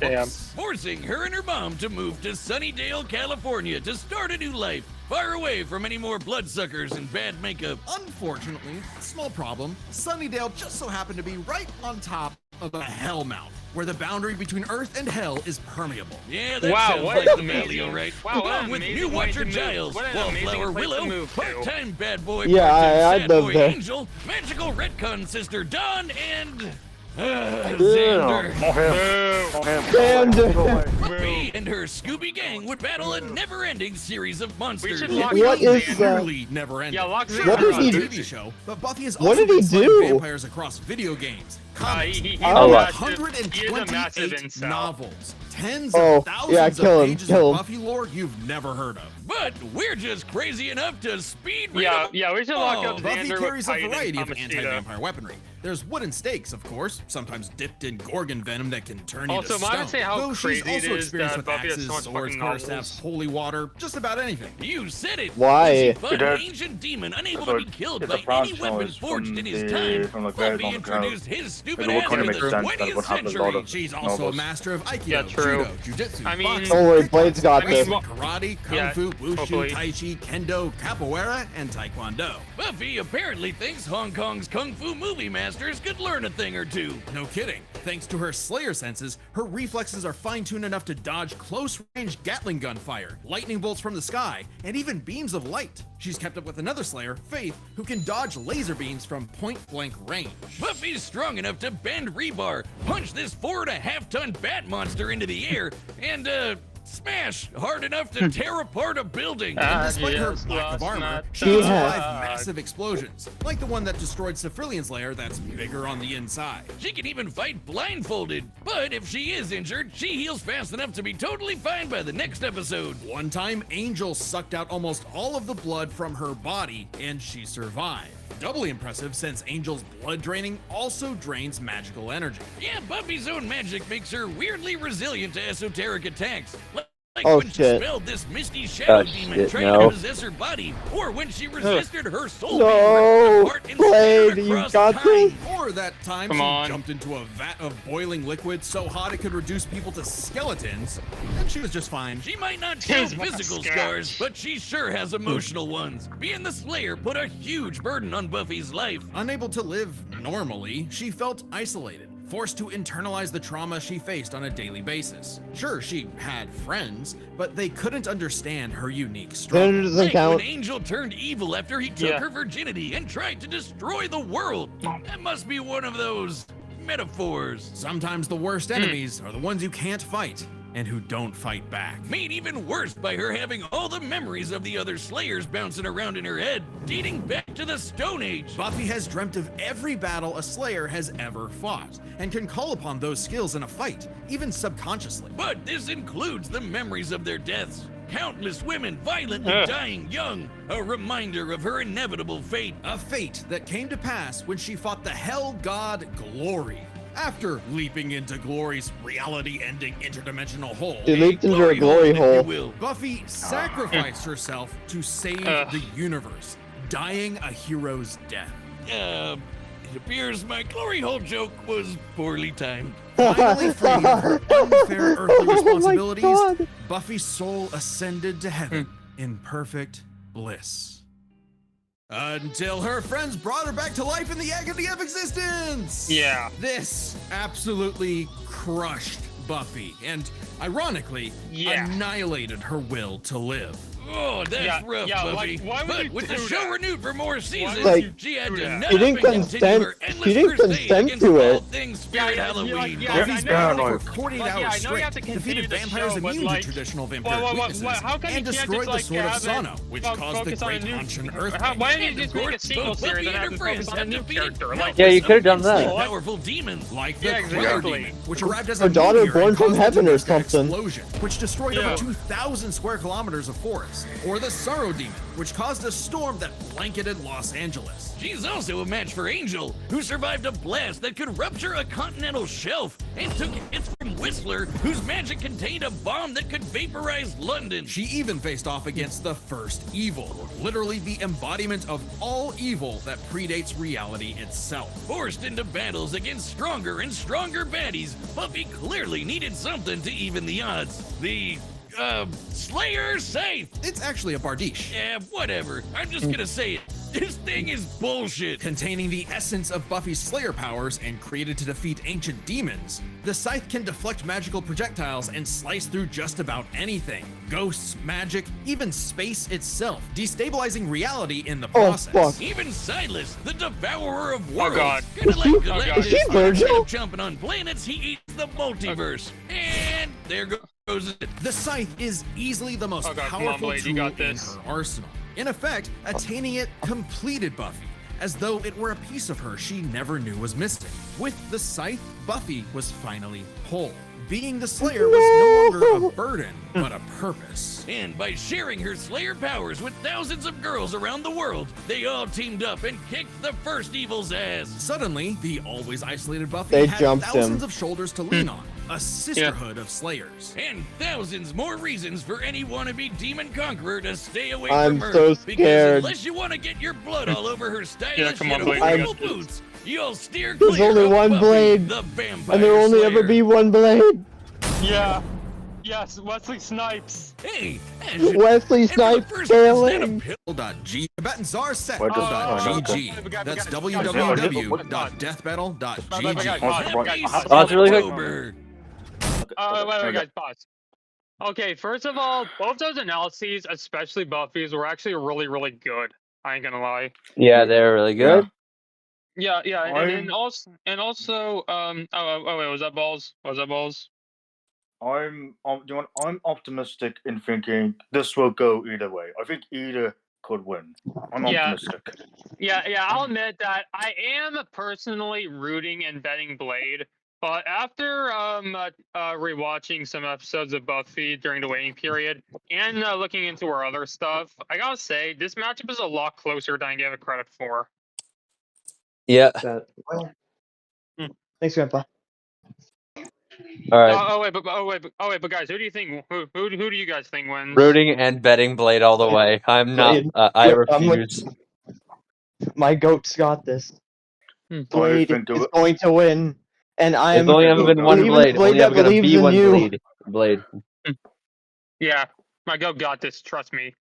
Damn. Forcing her and her mom to move to Sunnydale, California to start a new life, far away from any more bloodsuckers and bad makeup. Unfortunately, small problem, Sunnydale just so happened to be right on top of a hellmouth, where the boundary between Earth and Hell is permeable. Yeah, that Wow, sounds what like an the valley, amazing- all right. wow, what an Along with amazing new way Watcher to move. Giles, What an Wallflower amazing place to Willow, move to. part-time bad boy, Yeah, part-time I'd sad live boy there. Angel, magical retcon sister Dawn, and Xander. Damn. Buffy and her Scooby Gang would battle a never-ending series of monsters. should lock What him is in. that? Nearly never ending. Yeah, lock Sure, Xander What it's did a he TV do? show, but Buffy has What also did he been slaying do? vampires across video games, comics, He and a massive- 128 incel. novels, tens Oh, of thousands yeah, kill of him, pages kill of him. Buffy lore you've never heard of. But we're just crazy enough to speed read Yeah, them. yeah, we should lock up Buffy Xander carries with a Titan variety and of Kamashita. anti-vampire weaponry. There's wooden stakes, of course, sometimes dipped in Gorgon venom that can turn you Also, to might I stone. say how Though crazy she's it also is experienced that with Buffy has axes, so much swords, fucking novels. quarterstaffs, holy water, just about anything. You said it. Why? She fought It an is. ancient demon unable So to be killed it's by a branch any weapon noise forged from in his the- time. from the very Buffy long introduced his stupid It would ass kinda to make the sense that 20th would have a lot century. of She's also a novels. master of Aikido, Yeah, true. Judo, Jiu-Jitsu, I mean- boxing, Don't worry, Blade's got I mean, this. well- karate, kung Yeah, fu, wushu, hopefully. tai chi, kendo, capoeira, and taekwondo. Buffy apparently thinks Hong Kong's kung fu movie masters could learn a thing or two. No kidding. Thanks to her Slayer senses, her reflexes are fine-tuned enough to dodge close-range Gatling gun fire, lightning bolts from the sky, and even beams of light. She's kept up with another Slayer, Faith, who can dodge laser beams from point-blank range. Buffy's strong enough to bend rebar, punch this 4.5-ton bat monster into the air, and smash hard enough to tear apart a building. And despite her just lack of lost armor, my she can dog. survive massive explosions, like the one that destroyed Cephrilion's lair that's bigger on the inside. She can even fight blindfolded, but if she is injured, she heals fast enough to be totally fine by the next episode. One time, Angel sucked out almost all of the blood from her body, and she survived. Doubly impressive since Angel's blood draining also drains magical energy. Yeah, Buffy's own magic makes her weirdly resilient to esoteric attacks. Like Oh, when she shit. spelled this misty shadow demon shit, trying no. to possess her body, or when she resisted her soul No, being ripped apart and Blade, scattered you across got time. this? Or that time Come she on. jumped into a vat of boiling liquid so hot it could reduce people to skeletons, and she was just fine. She might not show Jeez, what a physical scab. scars, but she sure has emotional ones. Being the Slayer put a huge burden on Buffy's life. Unable to live normally, she felt isolated, forced to internalize the trauma she faced on a daily basis. Sure, she had friends, but they couldn't understand her unique struggle. That doesn't Like count. when Angel turned evil after he took Yeah. her virginity and tried to destroy the world. That must be one of those metaphors. Sometimes the worst enemies are the ones you can't fight and who don't fight back. Made even worse by her having all the memories of the other Slayers bouncing around in her head, dating back to the Stone Age. Buffy has dreamt of every battle a Slayer has ever fought, and can call upon those skills in a fight, even subconsciously. But this includes the memories of their deaths. Countless women violently Ugh. dying young, a reminder of her inevitable fate. A fate that came to pass when she fought the Hell God Glory. After leaping into Glory's reality-ending interdimensional hole, She leaped into a glory if you hole. will. Buffy sacrificed herself to save Ugh. the universe, dying a hero's death. It appears my glory hole joke was poorly timed. Finally free of her unfair earthly Oh my responsibilities, God. Buffy's soul ascended to heaven in perfect bliss. Until her friends brought her back to life in the agony of existence! Yeah. This absolutely crushed Buffy, and ironically, Yeah. annihilated her will to live. Oh, that's Yeah, rough, yeah, Buffy. like, why would but you with the do show that? renewed for more seasons, Like, she had to She nut She up didn't and continue consent. her endless She didn't crusade consent against to all it. things Yeah, Spirit yeah, Halloween. yeah, Buffy's I been know, on like, for 48 like, yeah, hours I know you straight, have to continue defeated the vampires show, but, immune like, to traditional why- vampiric why- weaknesses, how come and you can't destroyed just, the like, Sword of have it Sano, which caused the focus on a Great new- Hanshin Why earthquake. didn't you And just of make a course, single both series Buffy and and have her to friends focus on a have new defeated character? Like, countless Yeah, you could've done that. immensely powerful demons. Like the Yeah, Cryo exactly. Demon, which arrived as Her a daughter meteor born and from caused a heaven or Tunguska something. explosion, which destroyed Yeah. over 2,000 square kilometers of forest. Or the Sorrow Demon, which caused a storm that blanketed Los Angeles. She's also a match for Angel, who survived a blast that could rupture a continental shelf and took hits from Whistler, whose magic contained a bomb that could vaporize London. She even faced off against the first evil, literally the embodiment of all evil that predates reality itself. Forced into battles against stronger and stronger baddies, Buffy clearly needed something to even the odds. The, Slayer safe! It's actually a Bardiche, Yeah, whatever. I'm just gonna say it. This thing is bullshit. containing the essence of Buffy's Slayer powers and created to defeat ancient demons. The scythe can deflect magical projectiles and slice through just about anything. Ghosts, magic, even space itself, destabilizing reality in the process. fuck. Even Silas, the devourer of worlds. God. Kinda Is like she- Galactus, is she but Virgil? instead of jumping on planets, he eats the multiverse. And there goes it. The scythe is easily the most Oh God, come on, powerful Blade, you tool got in this. her arsenal. In effect, attaining it completed Buffy, as though it were a piece of her she never knew was missing. With the scythe, Buffy was finally whole. Being the Slayer was no longer a burden, but a purpose. And by sharing her Slayer powers with thousands of girls around the world, they all teamed up and kicked the first evil's ass. Suddenly, the always isolated Buffy They had jumped thousands him. of shoulders to lean on, a sisterhood of Slayers. And thousands more reasons for any wannabe demon conqueror to stay away I'm from her. so Because scared. unless you want to get your blood all over her stylish come on, yet Blade, affordable you got this. boots, you'll steer There's clear only of one Buffy, blade, the vampire And there will only Slayer. ever be one blade. Yeah. Yes, Wesley Snipes. Hey, Wesley and for the Snipes first failing. Pill.g. Tibetan Czar set. Where does- .gg. we got- That's we got- www.deathbattle.gg. Pause really quick. October. Wait, guys, pause. Okay, first of all, both those analyses, especially Buffy's, were actually really, really good. I ain't gonna lie. Yeah, they're really good. Yeah, and I'm- also, oh wait, was that balls? Was that balls? I'm optimistic in thinking this will go either way. I think either could win. I'm Yeah. optimistic. Yeah, I'll admit that I am personally rooting and betting Blade, but after rewatching some episodes of Buffy during the waiting period and looking into her other stuff, I gotta say this matchup is a lot closer than I gave it credit for. Yeah. Well, Hmm. thanks, Grandpa. All right. But guys, who do you think? Who do you guys think wins? Rooting and betting Blade all the way. I'm not. I refuse. My goat's got this. Blade is going to win, and I am. There's only ever been one Blade. Only ever gonna be one Blade. Yeah, my goat got this. Trust me.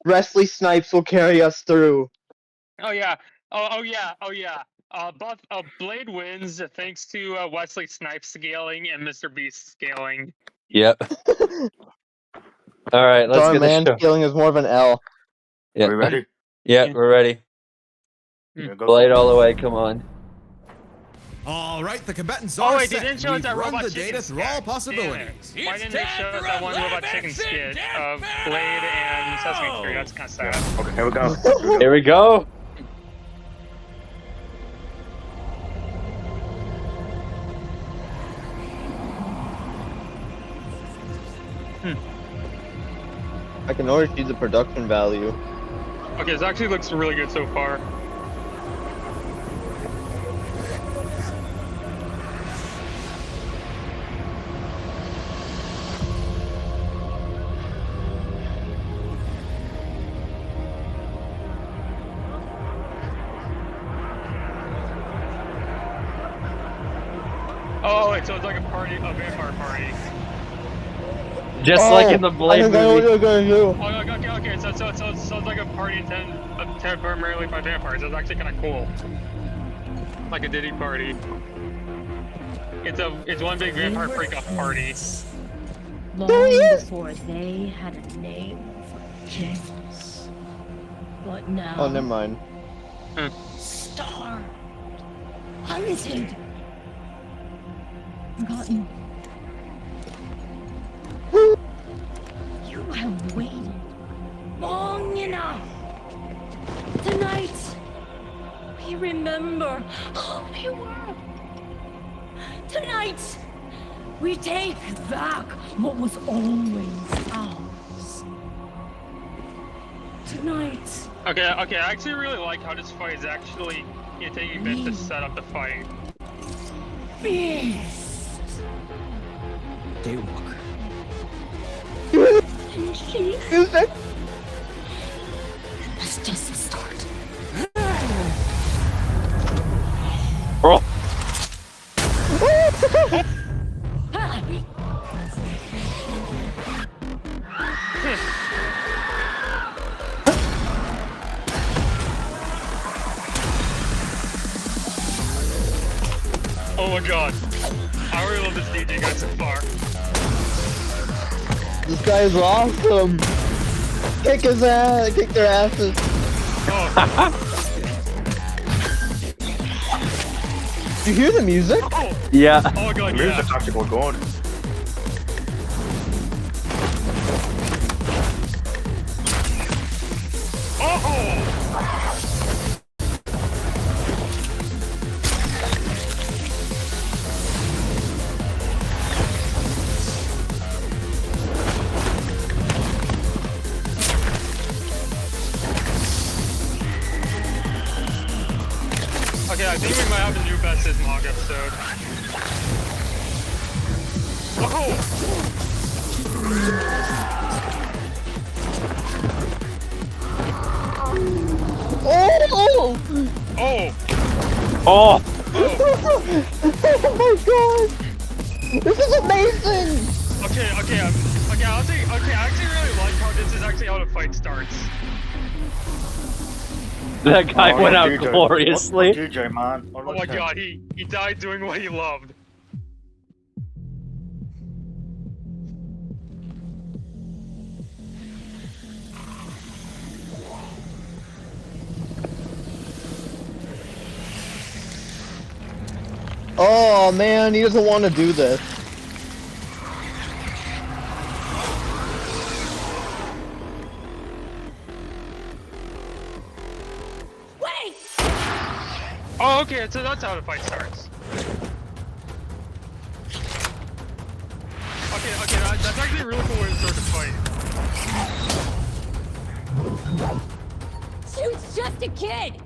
Wesley Snipes will carry us through. Oh yeah. Oh yeah. Blade wins thanks to Wesley Snipes scaling and Mr. Beast scaling. Yep. All right, let's get the show. Scaling is more of an L. Yeah. Are we ready? Yeah, we're ready. Blade all the way. Come on. All right, the combatants are set. They didn't show us that run robot the chicken data through all possibilities. Why didn't they show us that one robot chicken skit of Blade and Sesame Street? That's kind of sad. Okay, here we go. Here we go. I can already see the production value. Okay, this actually looks really good so far. Oh, wait, so it's like a party, a vampire party. Just like in the Blade movie. Okay. So it's like a party attended primarily by vampires. It's actually kind of cool. Like a Diddy party. It's one big vampire freak-off party. Long before they had a name for kings. But now... Oh, never mind. Starved. Hunted. Forgotten. You have waited long enough. Tonight, we remember who we were. Tonight, we take back what was always ours. Tonight. Okay, I actually really like how this fight is actually taking a bit to set up the fight. Beast. Daywalker. Music. That's just the start. Oh. Oh my god. I really love this DJ guy so far. This guy is awesome. Kick his ass. Kick their asses. Oh. Do you hear the music? Oh. Yeah. Oh my god, The yeah. music's actually quite good. Oh! Okay, I think we might have a new Best Is Mog episode. Oh! Oh! Oh! Oh. Oh my god! This is amazing! Okay, I actually really like how this is actually how the fight starts. That guy went out DJ. gloriously. DJ, man. Oh my god, he died doing what he loved. Oh man, he doesn't want to do this. Wait! Oh, okay, so that's how the fight starts. Okay, that's actually a really cool way to start the fight. Shoot's just a kid!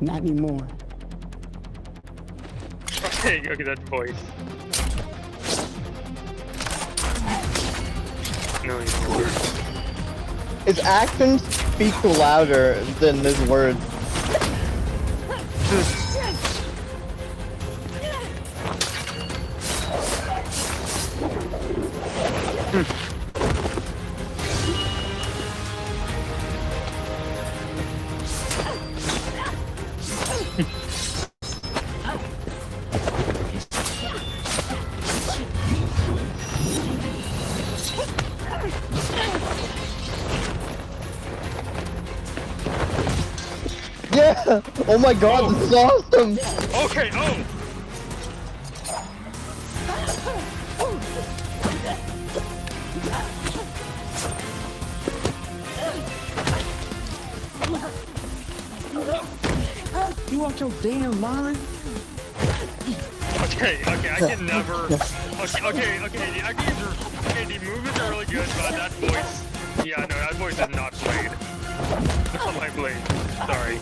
Not anymore. Okay, that voice. No, anymore. His actions speak louder than his words. Yeah! Oh my god, this is awesome! Okay, oh! You out your damn mind? Okay, I can never. Okay, the movies are really good, but that voice. Yeah, no, that voice is not played. On my blade. Sorry.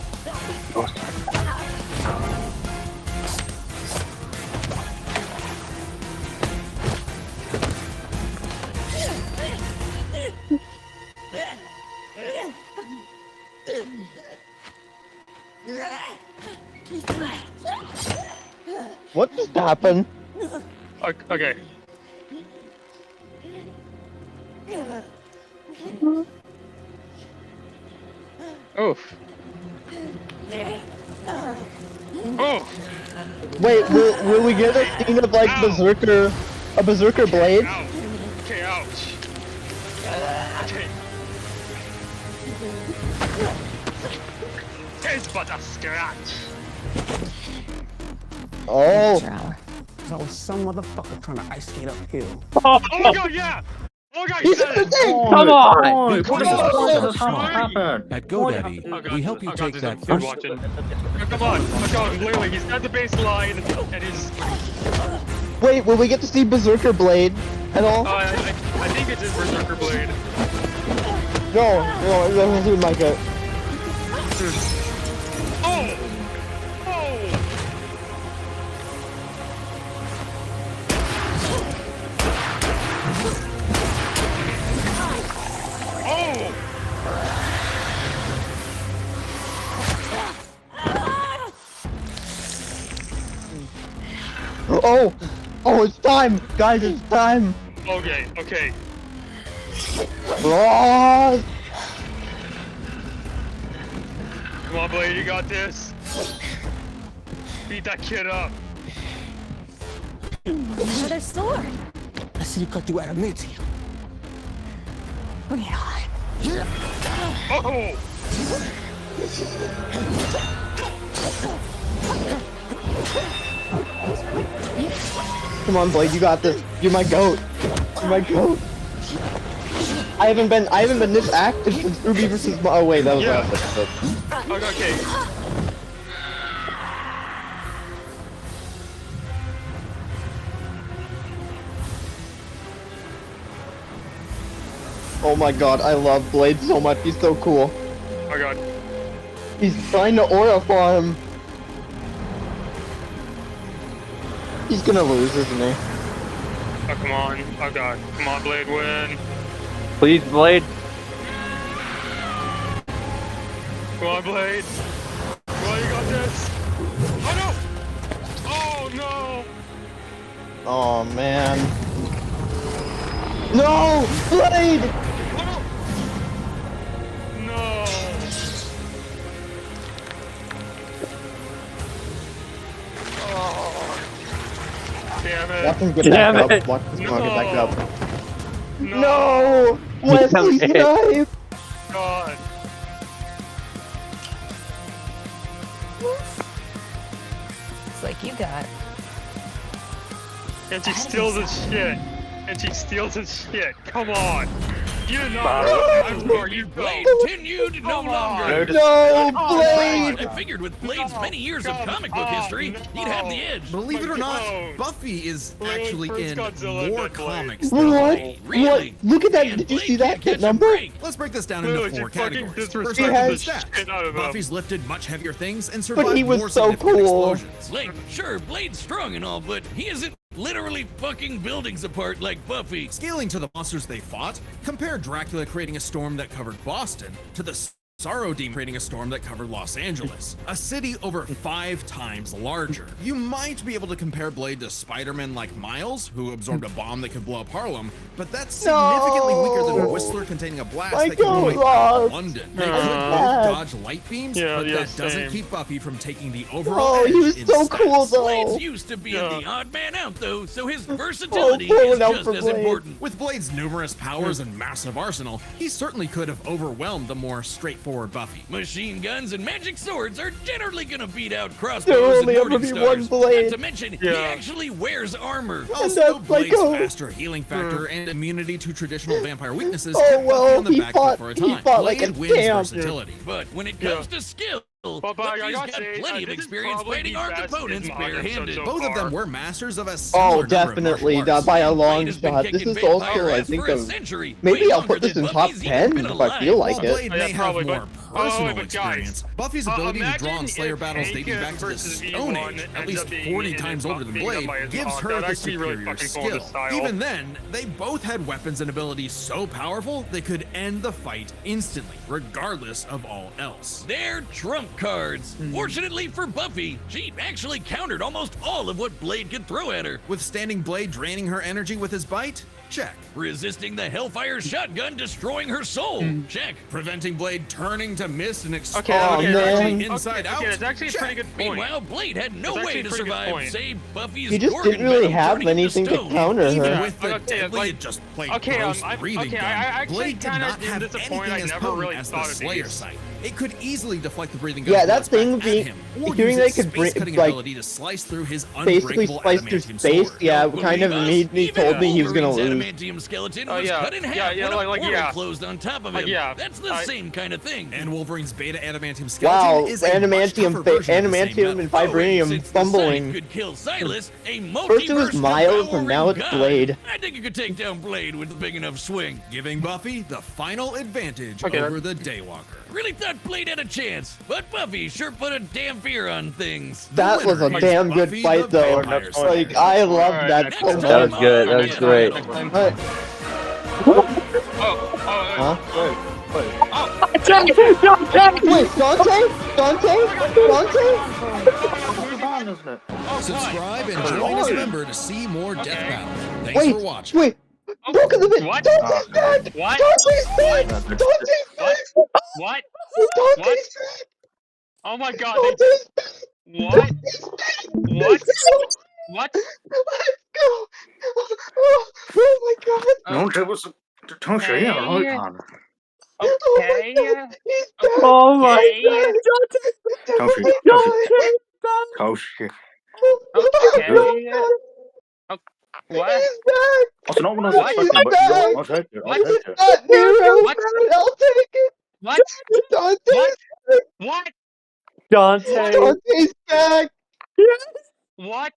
What just happened? Okay. Oof. Oh! Wait, will we get a scene of like Ow. a berserker blade? Ouch. Okay, ouch. Okay. It's but a scratch. Oh, There was some motherfucker trying to ice skate uphill. Oh my god, yeah! Oh my god, he's said in it! the thing! Come on! What is this? What does happen? At GoDaddy, Oh god, we help you oh god, take there's a that dude first. watching. Oh, come on, oh god, literally, he's at the baseline, and he's... Wait, will we get to see berserker blade at all? I think it's his Berserker Blade. No, it doesn't seem like it. Oh! Oh! Oh! Oh! Oh, it's time! Guys, it's time! Okay, okay. Oh! Come on, Blade, you got this. Beat that kid up. Another sword. I see you cut you adamantium. Bring it on. Oh! Come on, Blade, you got this. You're my goat. You're my goat. I haven't been this active since Ruby vs. Oh wait, that was Yeah. last episode. Okay. Oh my god, I love Blade so much. He's so cool. Oh my god. He's trying to aura farm. He's gonna lose, isn't he? Oh, come on. Oh god. Come on, Blade, win. Please, Blade. Come on, Blade. Come on, you got this. Oh no! Oh no! Oh man. No! Blade! Oh no! No! Oh. Damn it. Watch him get Damn back it. up. Watch this one get back up. No! No! Wesley Damn it. Snipes! God. It's like you got. And she steals his shit. And she steals his shit. Come on. You know, Or you Blade continued no longer. No, Blade! I figured with Blade's many years of comic book history, he'd have the edge. Believe it or not, Buffy is actually in more comics What? than Blade. Really? What? Look at that! And Did you Blade see that? can't catch That a number? break. Let's break this down into 4 categories. First He off, has- the stats. Buffy's lifted much heavier things and But survived he was more so significant cool. explosions. Like, sure, Blade's strong and all, but he isn't literally fucking buildings apart like Buffy. Scaling to the monsters they fought, compare Dracula creating a storm that covered Boston to the Sorrow Demon creating a storm that covered Los Angeles, a city over 5 times larger. You might be able to compare Blade to Spider-Man like Miles, who absorbed a bomb that could blow up Harlem, but that's significantly weaker than a Whistler containing a blast that could wipe out London. They could both dodge light beams, but that doesn't keep Buffy from taking the overall edge Oh, he was in so stats. cool though. Blade's used to being the odd man out, though, so his versatility is pulling out just for as Blade. important. With Blade's numerous powers and massive arsenal, he certainly could have overwhelmed the more straightforward Buffy. Machine guns and magic swords are generally gonna beat out There crossbows will and only ever morning be one stars. Blade. Not to mention, he actually wears armor. Also, that's Blade's like, oh. faster healing factor and immunity to traditional vampire weaknesses Oh, kept Buffy well, on the he back fought- foot for a he time. fought like Blade a wins champ. versatility. But when it comes to skill, but I Buffy's gotta got say, plenty of this is experience probably fighting the armed best opponents in my episode barehanded. so Both of them far. were masters of a similar number Definitely, of martial by a arts. long Blade has been shot. This kicking is also, vampire I ass think, for a of century, maybe way I'll longer put this than in top Buffy's even 10 been if I feel alive. like While it. Blade Oh, yeah, may probably, have more but- personal but experience, Buffy's ability to draw and imagine Slayer if battles dating Hank back to the versus Stone V1 Age, at ends least up being 40 in times his older than being Blade, done by his gives mom. her That'd the actually be really superior fucking cool in skill. style. Even then, they both had weapons and abilities so powerful they could end the fight instantly, regardless of all else. They're trump cards. Fortunately for Buffy, she actually countered almost all of what Blade could throw at her. Withstanding Blade draining her energy with his bite? Check. Resisting the Hellfire shotgun destroying her soul? Check. Preventing Blade turning to mist and Okay, exploding man. the inside out? Okay, that's actually a pretty Check. good point. Meanwhile, Blade had no That's way actually to a pretty good survive, point. save Buffy's He just Gorgon didn't really venom have turning into anything to stone. counter Even her. with the Okay, deadly, like- just plain okay, gross I'm- breathing okay, gun, I actually Blade did kinda not am have disappointed anything I as never potent really as the thought of Slayer these. sight. It could easily deflect the breathing gun. Yeah, that thing back at being- him, or hearing use they its could space-cutting like, ability to slice through his Basically unbreakable sliced through adamantium space. sword. Yeah, Don't kind of believe us? made me Even told me he was gonna Wolverine's lose. adamantium skeleton Oh, was yeah. cut in half Yeah, when a like, portal yeah. closed on top of him. Yeah. That's the same kind of thing. And Wolverine's beta adamantium skeleton Wow, is a much tougher version of the same adamantium metal. and vibranium Since fumbling. the Sight could kill Silas, a First it was multiverse Miles, and now it's devouring Blade. god. I think you could take down Blade with a big enough swing. Giving Buffy the final advantage Okay, over the Daywalker. Really thought Blade had a chance, but Buffy sure put a damn fear on things. That was a winner is damn good Buffy fight, the though. Vampire Slayer. Like, I love Alright, that next so time much. That was good, that was great. But- Oh, Huh? Wait, Dante? Subscribe and join as a member to see more Death Battle. Thanks Wait, for watching. wait. Look at the bit. What? Dante's back! What? Dante's back! Dante's back! What? Dante's back! Oh my god, they, Dante's back! what? Dante's back! What? What? Let's go! Oh my god! No, it was Toshi, yeah, right, man. Okay. He's back! Oh my Okay. god, Toshi, Dante! Toshi. Okay. What? He's back! That's not what I was What? expecting, but Back. I'll take it. I'll What? take it. Not Nero! What? I'll take it! What? Dante's, What? Dante! Dante's back! What?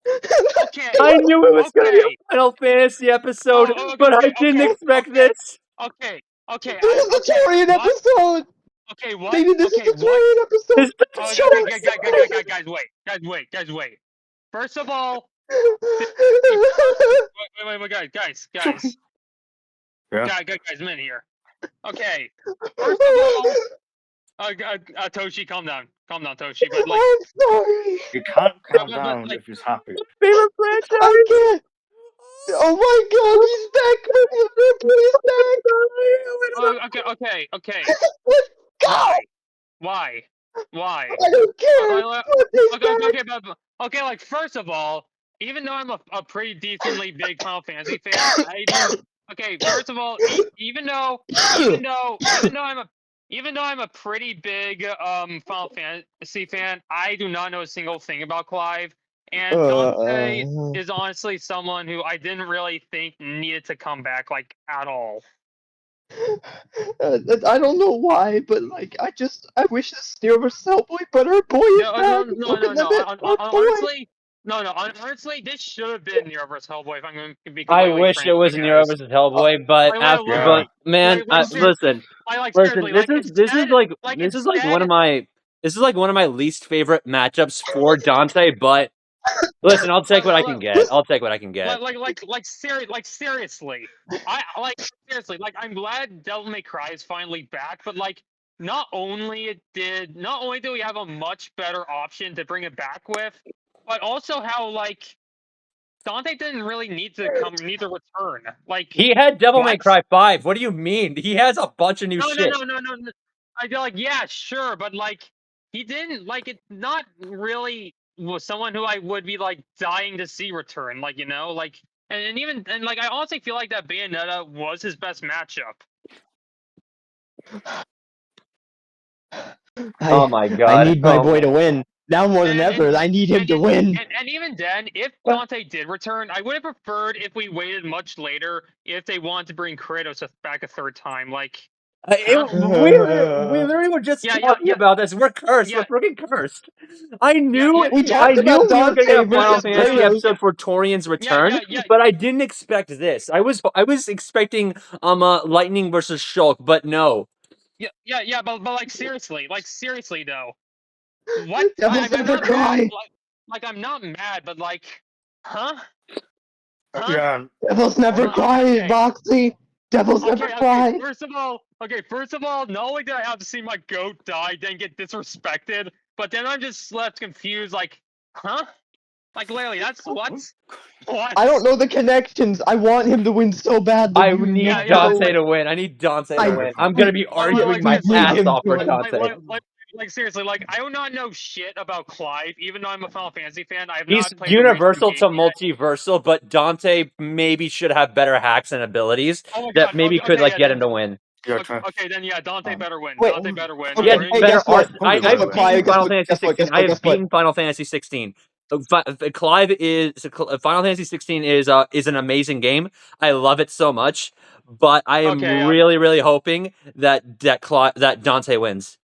Okay. I knew it was gonna be Okay. a Final Fantasy episode, Oh, okay, but I okay, didn't okay, expect okay. this. Okay. Okay. This is the Torian What? episode! Okay. What? Baby, this Okay. is the What? Torian episode! This Oh, show guys, wait. Guys, wait. First of all, wait, guys. Yeah. Guys, men here. Okay. First of all, Toshi, calm down, Toshi. But like, I'm sorry! You can't calm But, down like- if he's happy. favorite franchise. I can't! Oh my god, he's back! okay. Let's go! Why? I don't care! Okay, okay. Like, first of all, even though I'm a pretty decently big Final Fantasy fan, I do. Okay, first of all, even though I'm a pretty big Final Fantasy fan, I do not know a single thing about Clive. And Dante is honestly someone who I didn't really think needed to come back, like, at all. I don't know why, but like I wish this Nero versus Hellboy, but our boy is back. Look at them, our boy. Honestly, honestly, this should have been Nero vs. Hellboy. If I'm going to be I completely wish frank it with was you Nero guys. versus Hellboy, but Literally, man, listen, seriously, this is instead, one of my least favorite matchups for Dante. But listen, I'll take what I can get. I'll take what I can get. seriously, seriously, like I'm glad Devil May Cry is finally back, but like not only do we have a much better option to bring it back with, but also how like Dante didn't really need to return. Like He had Devil May Cry 5. What do you mean? He has a bunch of new shit. No. I feel like yeah, sure, but like he didn't like it. Not really was someone who I would be like dying to see return. Like like and like I honestly feel like that Bayonetta was his best matchup. Oh my god! I need my boy to win now more than ever. I need him to win. And even then, if Dante did return, I would have preferred if we waited much later if they wanted to bring Kratos back a third time. Like. We literally were just talking about this. We're cursed. We're freaking cursed. I knew we we were going to get a Final versus Fantasy Kratos. episode for Torian's return, but I didn't expect this. I was expecting Lightning versus Shulk, but no. But like seriously though, what? Devil's never cry. Like I'm not mad, but like, huh? Yeah. Devils never cry, Roxy. Devils never cry. First of all, not only did I have to see my goat die, then get disrespected, but then I'm just left confused. Like, huh? Like, Larry, that's what? I don't know the connections. I want him to win so badly. I need Dante to win. I need Dante to win. I'm gonna be arguing my ass off for Dante. Like seriously, like I do not know shit about Clive, even though I'm a Final Fantasy fan. I have He's not played universal to multiversal, but Dante maybe should have better hacks and abilities that maybe could like get him to win. Okay, then yeah, Dante better win. Wait, Dante better win. Yeah, better. I've beaten Final Fantasy 16. I have beaten Final Fantasy 16. Clive is Final Fantasy 16 is an amazing game. I love it so much, but I am really hoping that Dante wins.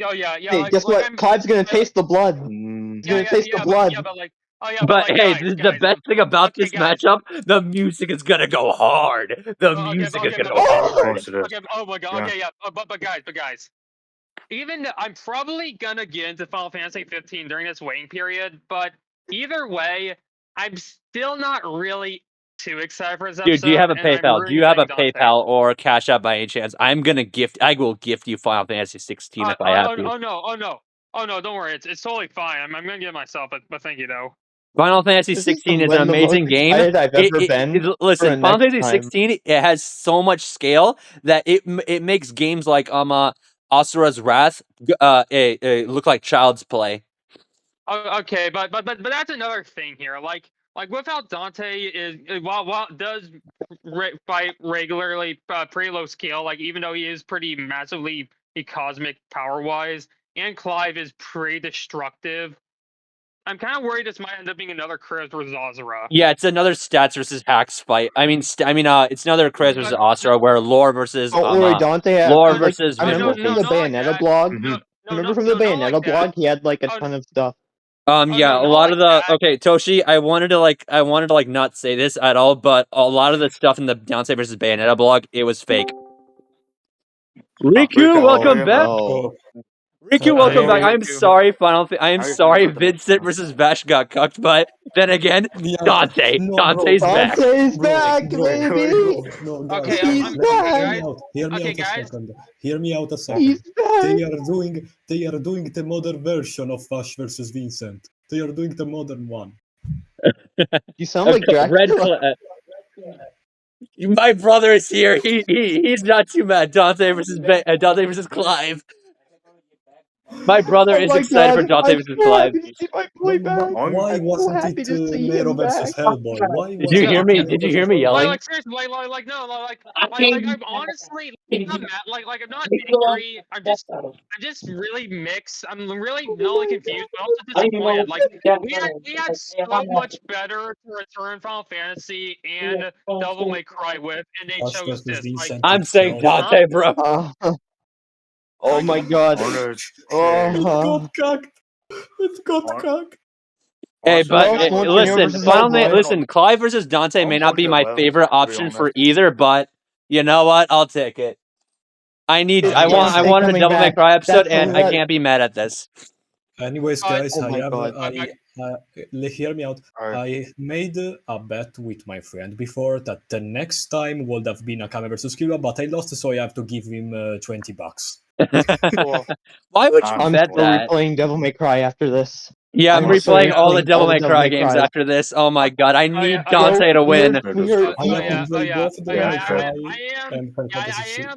Oh yeah. Hey, guess what? Clive's gonna taste the blood. He's gonna taste the blood. But hey, the best thing about this matchup, the music is gonna go hard. The music is gonna go hard. Okay, oh my god. Okay, yeah. But guys. Even I'm probably gonna get into Final Fantasy 15 during this waiting period, but either way, I'm still not really too excited for this episode. Dude, do you have a PayPal? Do you have a PayPal or a Cash App by any chance? I will gift you Final Fantasy 16 if I have to. Oh no, don't worry. It's totally fine. I'm gonna get it myself, but thank you though. Final Fantasy 16 is an amazing game. Listen, Final Fantasy 16 it has so much scale that it makes games like Asura's Wrath look like child's play. Okay, but that's another thing here. Like without Dante is while does fight regularly pretty low scale. Like even though he is pretty massively cosmic power wise, and Clive is pretty destructive. I'm kind of worried this might end up being another Kratos versus Asura. Yeah, it's another stats versus hacks fight. It's another Kratos versus Asura where lore versus don't worry, Dante. Lore versus. I remember from the Bayonetta blog. Remember from the Bayonetta blog, he had like a ton of stuff. Yeah, a lot of the okay, Toshi. I wanted to not say this at all, but a lot of the stuff in the Dante versus Bayonetta blog, it was fake. Riku, welcome back. Riku, welcome back. I'm sorry, I'm sorry, Vincent versus Vash got cucked, but then again, Dante's back. Dante's back, baby. Okay, he's back. Hear me out a second. Hear me out a second. They are doing the modern version of Vash versus Vincent. They are doing the modern one. You sound like Dracula. My brother is here. He's not too mad. Dante versus Clive. My brother is my excited for God, Dante I'm vs. so Clive. happy to see my boy back. Why I'm so wasn't happy it to see Nero him versus back. Hellboy? Why Did you hear wasn't me? it Did you Nero hear me versus yelling? Like seriously, like no, I'm honestly not mad. Like I'm not angry. I'm just really mixed. I'm really not only confused, but also disappointed. Like we had so much better to return Final Fantasy and Devil May Cry with, and they Ash chose versus this. Like, Vincent I'm saying itself? Dante, bro. Oh my God. It got cucked. It got Hon- cucked. Hey, honestly, but Who else like, wants Nero listen, versus finally, Hellboy? listen. Clive versus Dante may not be my favorite option for either, but you know what? I'll take it. I Dante wanted a coming Devil May back. Cry episode, That's and I can't be mad at this. Anyways, guys, oh my God. hear me out. I made a bet with my friend before that the next time would have been Akame versus Kira, but I lost, so I have to give him $20. Why would you I'm bet still that? replaying Devil May Cry after this. Yeah, I'm still replaying all the replaying Devil May Cry games Cries. after this. Oh my God, I need yeah, Dante to win. We are I have to play both Devil May Cry and Final Fantasy VI.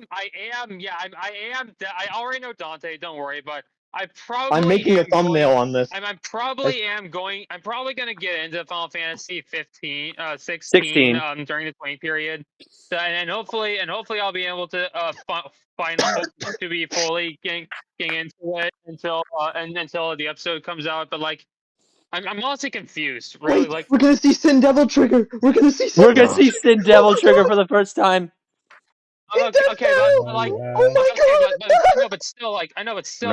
I already know Dante. Don't worry, but I probably I'm making a thumbnail on this. I'm probably gonna get into Final Fantasy 16 16. during this waiting period, so, and hopefully I'll be able to hope to be fully getting into it until the episode comes out. But like, I'm honestly confused. Really, Wait, like we're gonna see Sin Devil Trigger. We're gonna see Sin We're gonna Devil see Trigger. Sin Devil Trigger for the first time. okay, but like, oh my God. I know, but still,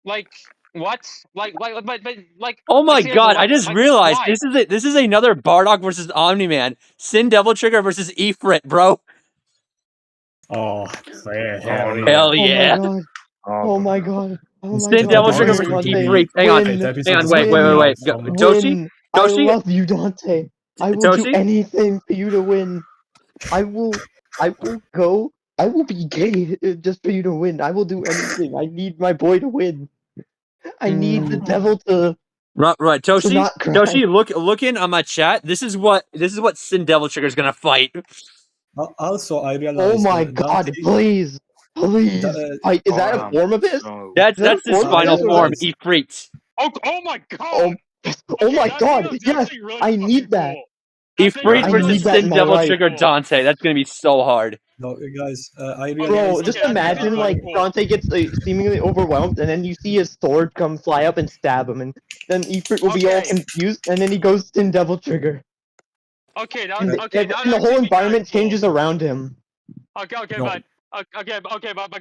like what? But like, Oh my seriously, God, I just realized why? this is another Bardock versus Omni-Man. Sin Devil Trigger versus Ifrit, bro. Oh, hell Hell Oh my yeah. God. Oh my God. Oh my Sin God. Devil Trigger Win, versus Dante. Ifrit. Hang on. Win. Hang on, Win. wait. Doshi? Win. I Doshi? love you, Dante. I will do Doshi? anything for you to win. I will go. I will be gay just for you to win. I will do anything. I need my boy to win. I need the devil to Right, Toshi. not cry. Toshi, look in on my chat. This is what Sin Devil Trigger's gonna fight. Also, I Oh realized my Dante, God! Please, please fight. Is that a form of his? That's Is that a his form of final his, or is form, that- Ifrit. Oh my God! Oh, oh my God! Yes, Really I need that. Ifrit I versus need that in Sin my Devil life. Trigger Dante. That's gonna be so hard. no, guys, I realized. Bro, just imagine like Dante gets seemingly overwhelmed, and then you see his sword come fly up and stab him, and then Ifrit will be all confused, and then he goes in Devil Trigger. Okay, And okay, and the whole environment changes around him. Okay, No. but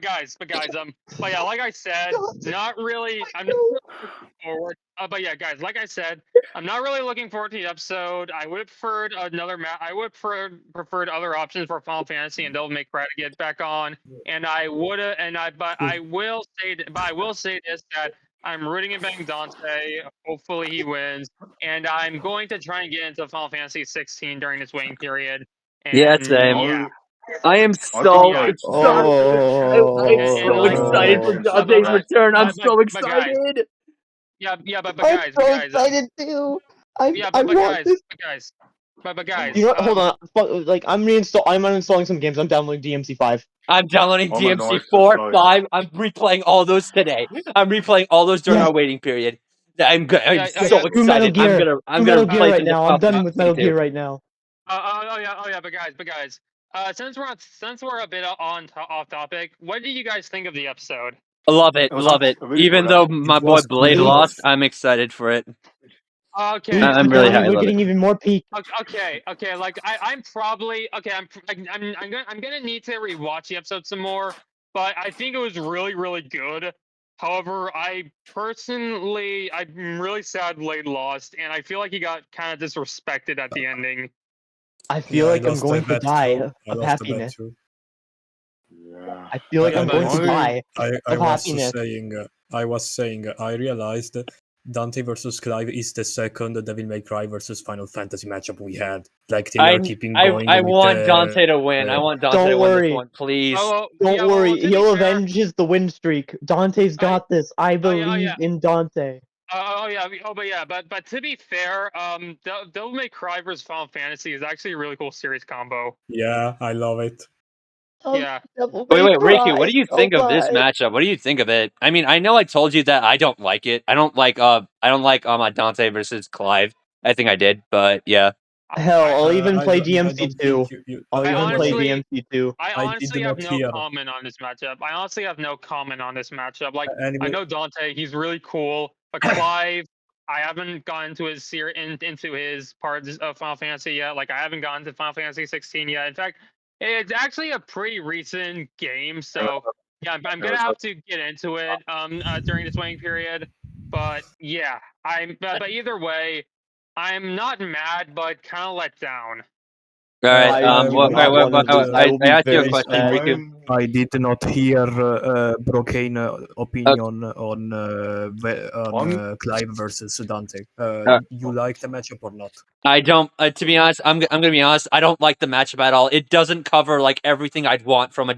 guys, but yeah, like I said, not really. I'm not really looking forward. But yeah, guys, like I said, I'm not really looking forward to the episode. I would have preferred another I would preferred other options for Final Fantasy and Devil May Cry to get back on. And I would have, but I will say this that I'm rooting and bang Dante. Hopefully he wins, and I'm going to try and get into Final Fantasy 16 during this waiting period. And Yeah, same. yeah. I am so excited. I'm so like, excited for Dante's return. I'm so but guys, excited. but I'm guys, so excited too. I but want guys, this. but guys. You know what? Hold on. Like I'm uninstalling some games. I'm downloading DMC5. I'm downloading Oh my DMC God, 4, sorry. 5. I'm replaying all those today. I'm replaying all those during Yes. our waiting period. I'm so Screw Metal excited. Gear. I'm Metal gonna Gear play right through the now. I'm done with Metal Gear right now. But guys. Since we're a bit off topic, what do you guys think of the episode? Love it. Really Even good, though actually. my boy Blade lost, I'm excited for it. Okay, I'm really happy. We're getting even more peak. Okay. Like I'm probably okay. I'm gonna need to rewatch the episode some more, but I think it was really good. However, I'm really sad Blade lost, and I feel like he got kind of disrespected at the ending. I feel like I'm going to die of happiness. Yeah. I feel like I'm going to die of was happiness. saying, I realized Dante versus Clive is the second Devil May Cry versus Final Fantasy matchup we had. Like they are keeping going. I want Dante to win. I want Dante to win this one, please. Don't worry. He'll avenge the win streak. Dante's got this. I believe in Dante. But to be fair, Devil May Cry vs Final Fantasy is actually a really cool series combo. Yeah, I love it. Yeah. Wait, Riku, what do you think of this matchup? What do you think of it? I mean, I know I told you that I don't like it. I don't like Dante versus Clive. I think I did, but yeah. Hell, I'll even play I DMC don't two. think you I'll even play honestly- DMC two. I I honestly did have not no hear. comment on this matchup. I honestly have no comment on this matchup. Like, Anyway. I know Dante, he's really cool, but Clive, I haven't gotten into his into his parts of Final Fantasy yet. Like, I haven't gotten to Final Fantasy 16 yet. In fact, it's actually a pretty recent game, so yeah, I'm gonna have to get into it during this waiting period. But yeah, but either way, I'm not mad, but kind of let down. All right. I asked you a very question, sad. Riku. I did not hear Brocane opinion on Clive versus Dante. You like the matchup or not? I don't. To be honest, I'm gonna be honest. I don't like the matchup at all. It doesn't cover like everything I'd want from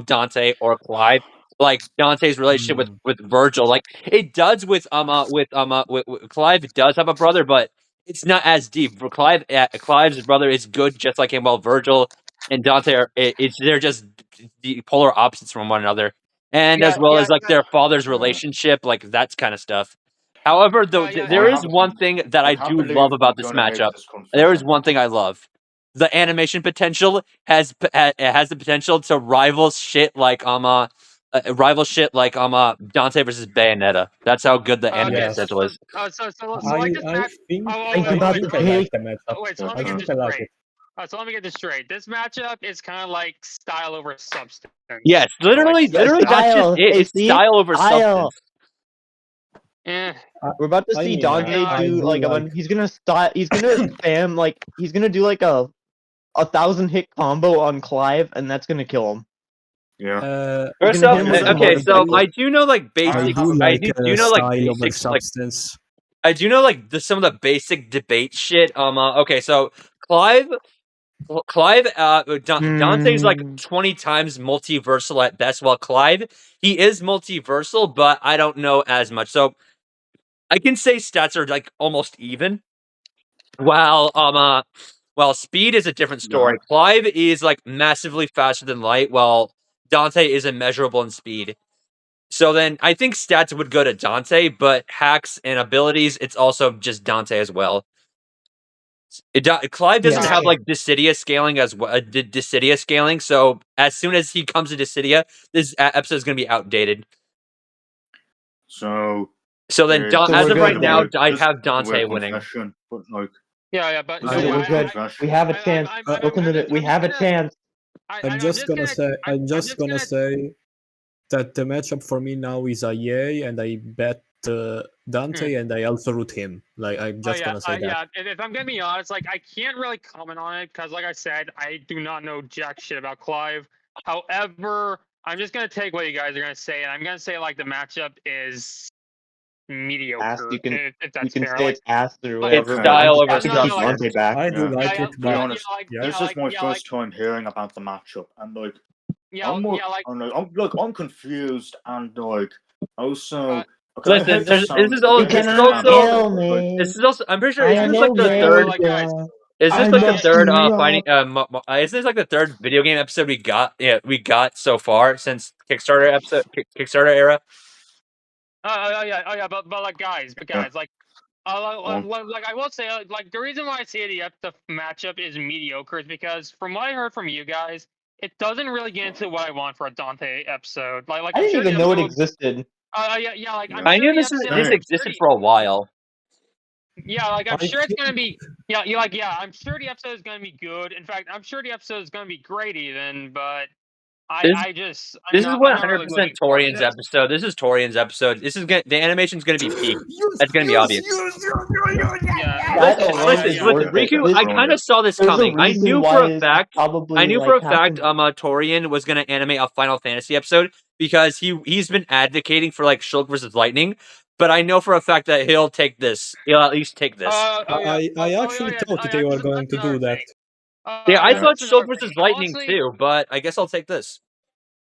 Dante or Clive. Like Dante's relationship with Virgil, like it does with Clive. It does have a brother, but it's not as deep. For Clive's brother is good, just like him. While Virgil and Dante they're just the polar opposites from one another, and as well as like their father's relationship, like that's kind of stuff. However, though, there is one thing that I do love about this matchup. There is one thing I love. The animation potential has the potential to rival shit like Dante versus Bayonetta. That's how good the animation potential is. So like this match. Wait, so let me get this straight. So let me get this straight. This matchup is kind of like style over substance. Yes, literally, that's just it. It's style over substance. We're about to see Dante do like a bunch. He's gonna spam like he's gonna do like a 1,000-hit combo on Clive, and that's gonna kill him. Yeah. First off, okay, so I do know like basic. I do know like basic substance. I do know like some of the basic debate shit. Okay, so Clive, Dante's like 20 times multiversal at best, while Clive, he is multiversal, but I don't know as much. So I can say stats are like almost even. While speed is a different story. Yeah. Clive is like massively faster than light, while Dante is immeasurable in speed. So then I think stats would go to Dante, but hacks and abilities, it's also just Dante as well. Clive doesn't have like Dissidia scaling as well. Dissidia scaling, so as soon as he comes to Dissidia, this episode is going to be outdated. So then, as of right now, I have Dante winning. But like, yeah, but we have a chance. Look into it. We have a chance. I'm just gonna say that the matchup for me now is a yay, and I bet Dante, and I also root him. Like I'm just gonna say that. Yeah, if I'm gonna be honest, like I can't really comment on it because, like I said, I do not know jack shit about Clive. However, I'm just gonna take what you guys are gonna say, and I'm gonna say like the matchup is mediocre. You can if say fair. it's ass or whatever. It's style over substance. I do like it, but this is my first time hearing about the matchup, and like, I'm confused, and like, also. Listen, this is also. I'm pretty sure. Isn't this like the third? Is this like the third fighting? Isn't this like the third video game episode we got? Yeah, we got so far since Kickstarter era. But like guys, like I will say, like the reason why I say the matchup is mediocre is because from what I heard from you guys, it doesn't really get into what I want for a Dante episode. Like I didn't even know it existed. Like I knew this existed for a while. Yeah, like I'm sure it's gonna be. I'm sure the episode is gonna be good. In fact, I'm sure the episode is gonna be great even. But this is 100% Torian's episode. This is Torian's episode. This is the animation's gonna be peak. That's gonna be obvious. Listen, Riku, I kind of saw this coming. I knew for a fact. Torian was gonna animate a Final Fantasy episode because he's been advocating for like Shulk versus Lightning. But I know for a fact that he'll take this. He'll at least take this. I actually thought they were going to do that. I thought Shulk versus Lightning too, but I guess I'll take this.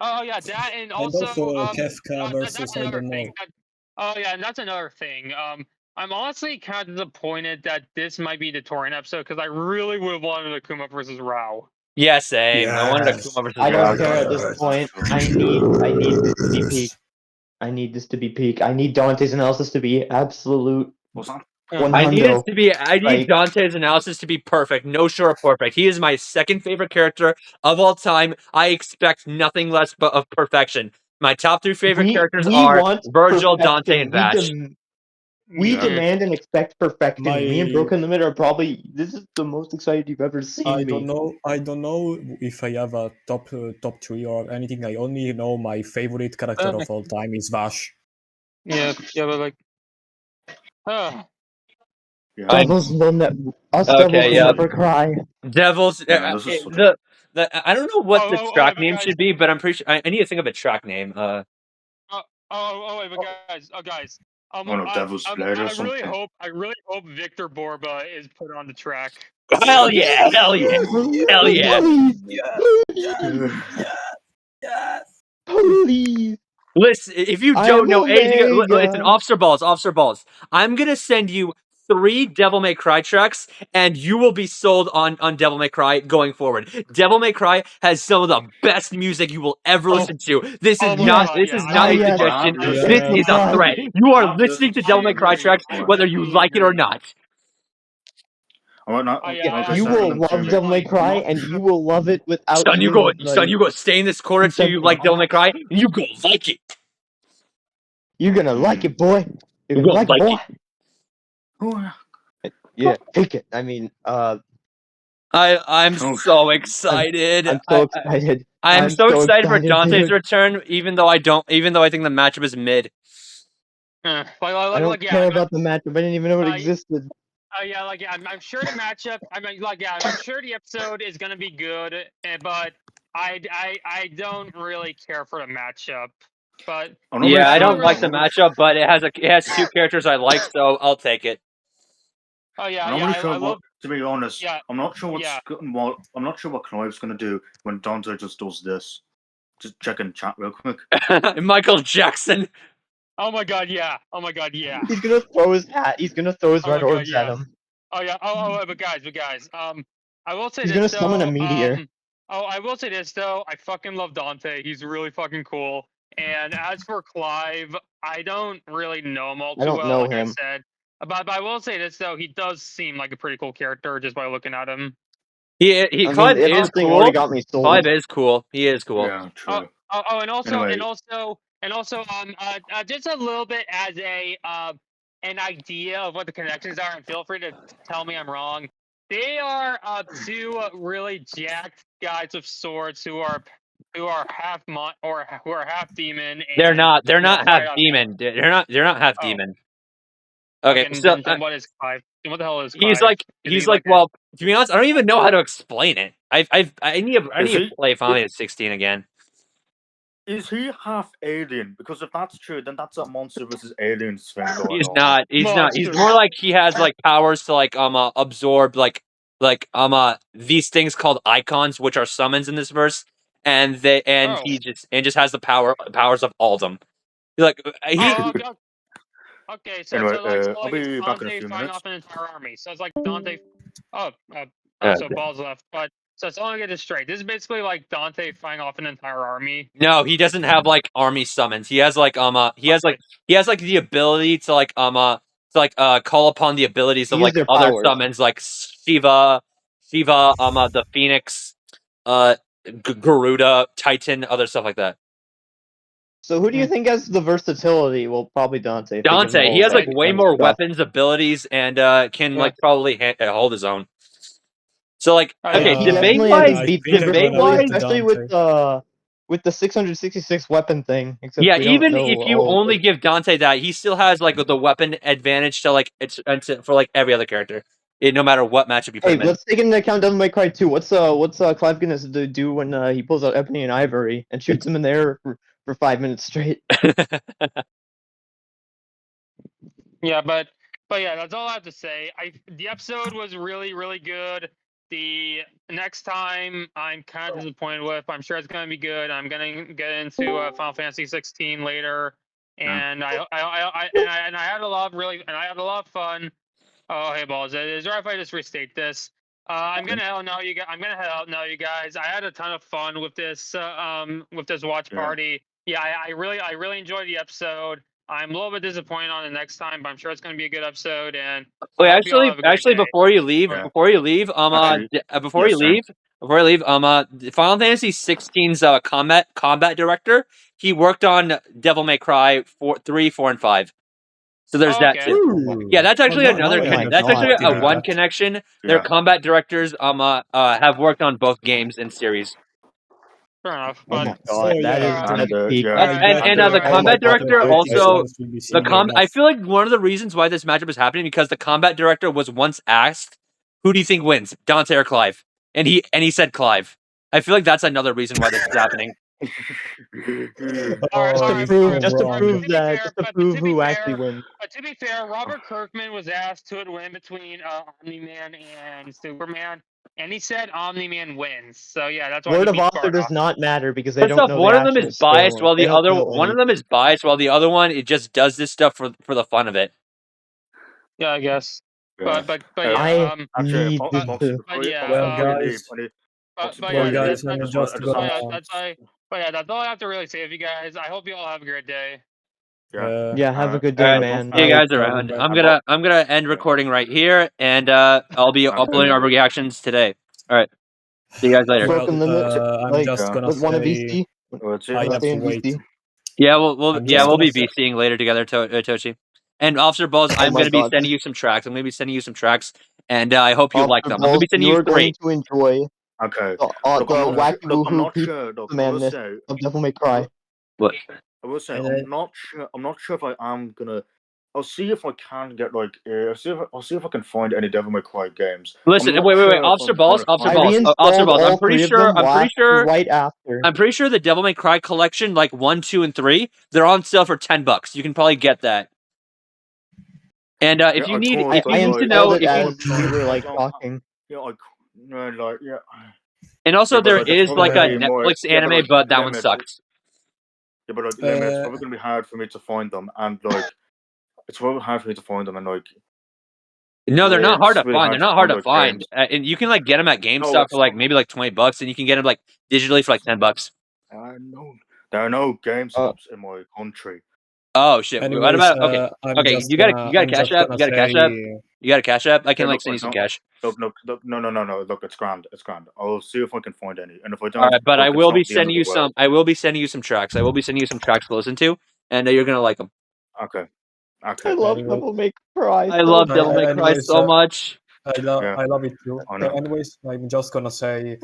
That and also Kefka versus I don't know. And that's another thing. I'm honestly kind of disappointed that this might be the Torian episode because I really would have wanted Akuma versus Rao. Yeah, same. I wanted a Kuma versus I don't Naruto. care at this point. I need this to be peak. I need this to be peak. I need Dante's analysis to be absolute. What's that? I need Dante's analysis to be perfect. No short of perfect. He is my second favorite character of all time. I expect nothing less but of perfection. My top 3 favorite characters are Virgil, Dante, and Vash. We demand and expect perfection. Me and Broken Limit are probably. This is the most excited you've ever seen me. I don't know if I have a top 3 or anything. I only know my favorite character of all time is Vash. Yeah, but like. Devils will never cry. Devils. Yeah, I don't know what the track name should be, but I'm pretty sure I need to think of a track name. Wait, but guys. Devil's Blade or something. I really hope Victor Borba is put on the track. Hell yeah! Hell yeah! Hell yeah! Please. Listen, if you don't know anything, listen, Officer Balls. I'm gonna send you 3 Devil May Cry tracks, and you will be sold on Devil May Cry going forward. Devil May Cry has some of the best music you will ever listen to. This is not a suggestion. This is a threat. You are listening to Devil May Cry tracks, whether you like it or not. You will love Devil May Cry, and you will love it without. Son, you go stay in this corner till you like Devil May Cry, and you go like it. You're gonna like it, boy. You're gonna like it, boy. Yeah, take it. I mean, I'm so excited. I'm so excited. I'm so excited for Dante's return, even though I think the matchup is mid. I don't care about the matchup. I didn't even know it existed. I'm sure the matchup. I'm sure the episode is gonna be good, but I don't really care for the matchup. But yeah, I don't like the matchup, but it has 2 characters I like, so I'll take it. Oh yeah, I'm not sure to be honest, I'm not sure I'm not sure what Clive's gonna do when Dante just does this. Just check in chat real quick. Michael Jackson. Oh my god, yeah. He's gonna throw his hat. He's gonna throw his red orbs at him. Oh yeah. But guys. I will say he's this. He's gonna summon a meteor. I will say this though. I fucking love Dante. He's really fucking cool. And as for Clive, I don't really know him all too well. Like I said, but I will say this though. He does seem like a pretty cool character just by looking at him. Clive is cool. Got me sold. Clive is cool. He is cool. Yeah, true. And also, just a little bit as a an idea of what the connections are, and feel free to tell me I'm wrong. They are 2 really jacked guys with swords who are half who are half demon. They're not half demon. They're not half demon. Okay, so what is Clive? What the hell is Clive? He's like well, to be honest, I don't even know how to explain it. I need to play Final Fantasy 16 again. Is he half alien? Because if that's true, then that's a monster versus aliens thing going He's on. not. He's more like he has like powers to like absorb like these things called icons, which are summons in this verse, and he just has the powers of all of them. Like Okay, so anyway, so I'll be back in a Dante few fighting minutes. off an entire army. So it's like Dante. So Balls left, but so it's only get this straight. This is basically like Dante fighting off an entire army. No, he doesn't have like army summons. He has like he has like the ability to like call upon the abilities of like other summons like Shiva, the Phoenix, Garuda, Titan, other stuff like that. So who do you think has the versatility? Well, probably Dante. He has like way more weapons, abilities, and can like probably hold his own. So like, okay, debate-wise, especially with the 666 weapon thing. Yeah, even if you only give Dante that, he still has like the weapon advantage to like for like every other character, no matter what matchup you put him in. Let's take into account Devil May Cry 2. What's Clive gonna do when he pulls out Ebony and Ivory and shoots him in the air for 5 minutes straight? Yeah, but yeah, that's all I have to say. The episode was really, really good. The next time I'm kind of disappointed with. I'm sure it's gonna be good. I'm gonna get into Final Fantasy 16 later, and I had a lot of fun. Oh, hey Balls, is it right if I just restate this? I'm gonna head out now, you guys. You guys. I had a ton of fun with this watch party. Yeah, I really enjoyed the episode. I'm a little bit disappointed on the next time, but I'm sure it's gonna be a good episode. And Wait, I hope you all have a great day. before you leave, before you leave, Final Fantasy 16's combat director, he worked on Devil May Cry 3, 4, and 5. So there's that Okay. too. Yeah, that's actually another. That's actually a one connection. Their combat directors have worked on both games and series. Fair enough. Oh But my god, that is peak. And the combat director also I feel like one of the reasons why this matchup is happening because the combat director was once asked, "Who do you think wins, Dante or Clive?" And he said Clive. I feel like that's another reason why this is happening. Just to prove who actually wins. But to be fair, Robert Kirkman was asked who would win between Omni-Man and Superman, and he said Omni-Man wins. So yeah, that's why word of author does not matter because they First don't off, know one the of them actual is biased story. while They the don't other know one of them is biased while the other one it just does this stuff for the fun of it. Yeah, I guess. But I yeah, need this to. that's all I have to really say of you guys. I hope you all have a great day. Yeah, have a good day, man. See you guys around. I'm gonna end recording right here, and I'll be uploading our reactions today. All right. See you guys later. Broken limits. I'm just gonna want to say VC? I have to Stay in wait. VC. Yeah, we'll I'm just be gonna say- VCing later together, Tochi. And Officer Balls, I'm my gonna be God. sending you some tracks. I'm gonna be sending you some tracks, and I hope you like them. I'm gonna Balls, be sending you you are going 3. to enjoy Okay. the wacky woohoo peak madness of Devil May Cry. What? I will say I'm not sure if I am gonna. I'll see if I can get like. I'll see if I can find any Devil May Cry games. Listen, wait, Officer Balls. Officer Balls. I'm pretty sure. Right after. I'm pretty sure the Devil May Cry collection, like 1, 2, and 3, they're on sale for $10. You can probably get that. And if you need to know, as we were like talking. And also, there is like a Netflix anime, but that one sucks. Yeah, but it's probably gonna be hard for me to find them, and like, it's probably hard for me to find them, and like. No, they're not hard to find. They're not hard to find, and you can like get them at GameStop for like maybe like $20, and you can get them like digitally for like $10. There are no GameStops in my country. Oh shit! Anyways, what about okay? You got a cash app. You got a cash app. You got a cash app. I can like send you some cash. No. Look, it's grand. I'll see if I can find any, and if I don't, all right. But I will be sending you some. I will be sending you some tracks. I will be sending you some tracks to listen to, and you're gonna like them. Okay. I love Devil May Cry. I love Devil May Cry so much. I love it too. Anyways, I'm just gonna say,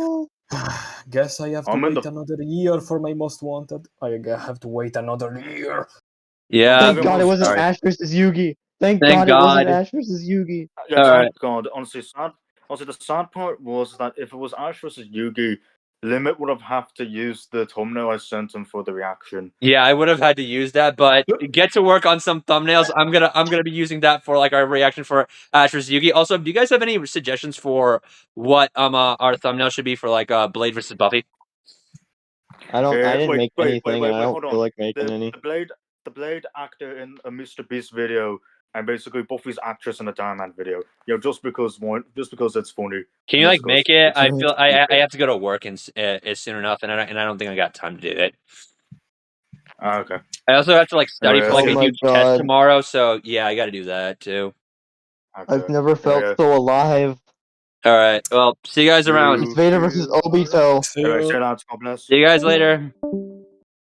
guess I have to wait another year for my Most Wanted. I have to wait another year. Yeah. Thank God it wasn't Ash versus Yugi. Thank God it wasn't Ash versus Yugi. Yeah, thank God. Honestly, the sad part was that if it was Ash versus Yugi, Limit would have had to use the thumbnail I sent him for the reaction. Yeah, I would have had to use that, but get to work on some thumbnails. I'm gonna be using that for like our reaction for Ash vs Yugi. Also, do you guys have any suggestions for what our thumbnail should be for like Blade versus Buffy? I didn't make anything, and I don't feel like making any. The Blade actor in a Mr. Beast video, and basically Buffy's actress in a Diamond video. Just because it's funny. Can you like make it? I feel I have to go to work and soon enough, and I don't think I got time to do it. Okay. I also have to like study for like a huge test tomorrow, so yeah, I got to do that too. Okay. I've never felt so alive. All right. Well, see you guys around. It's Vader versus Obito. See you guys later.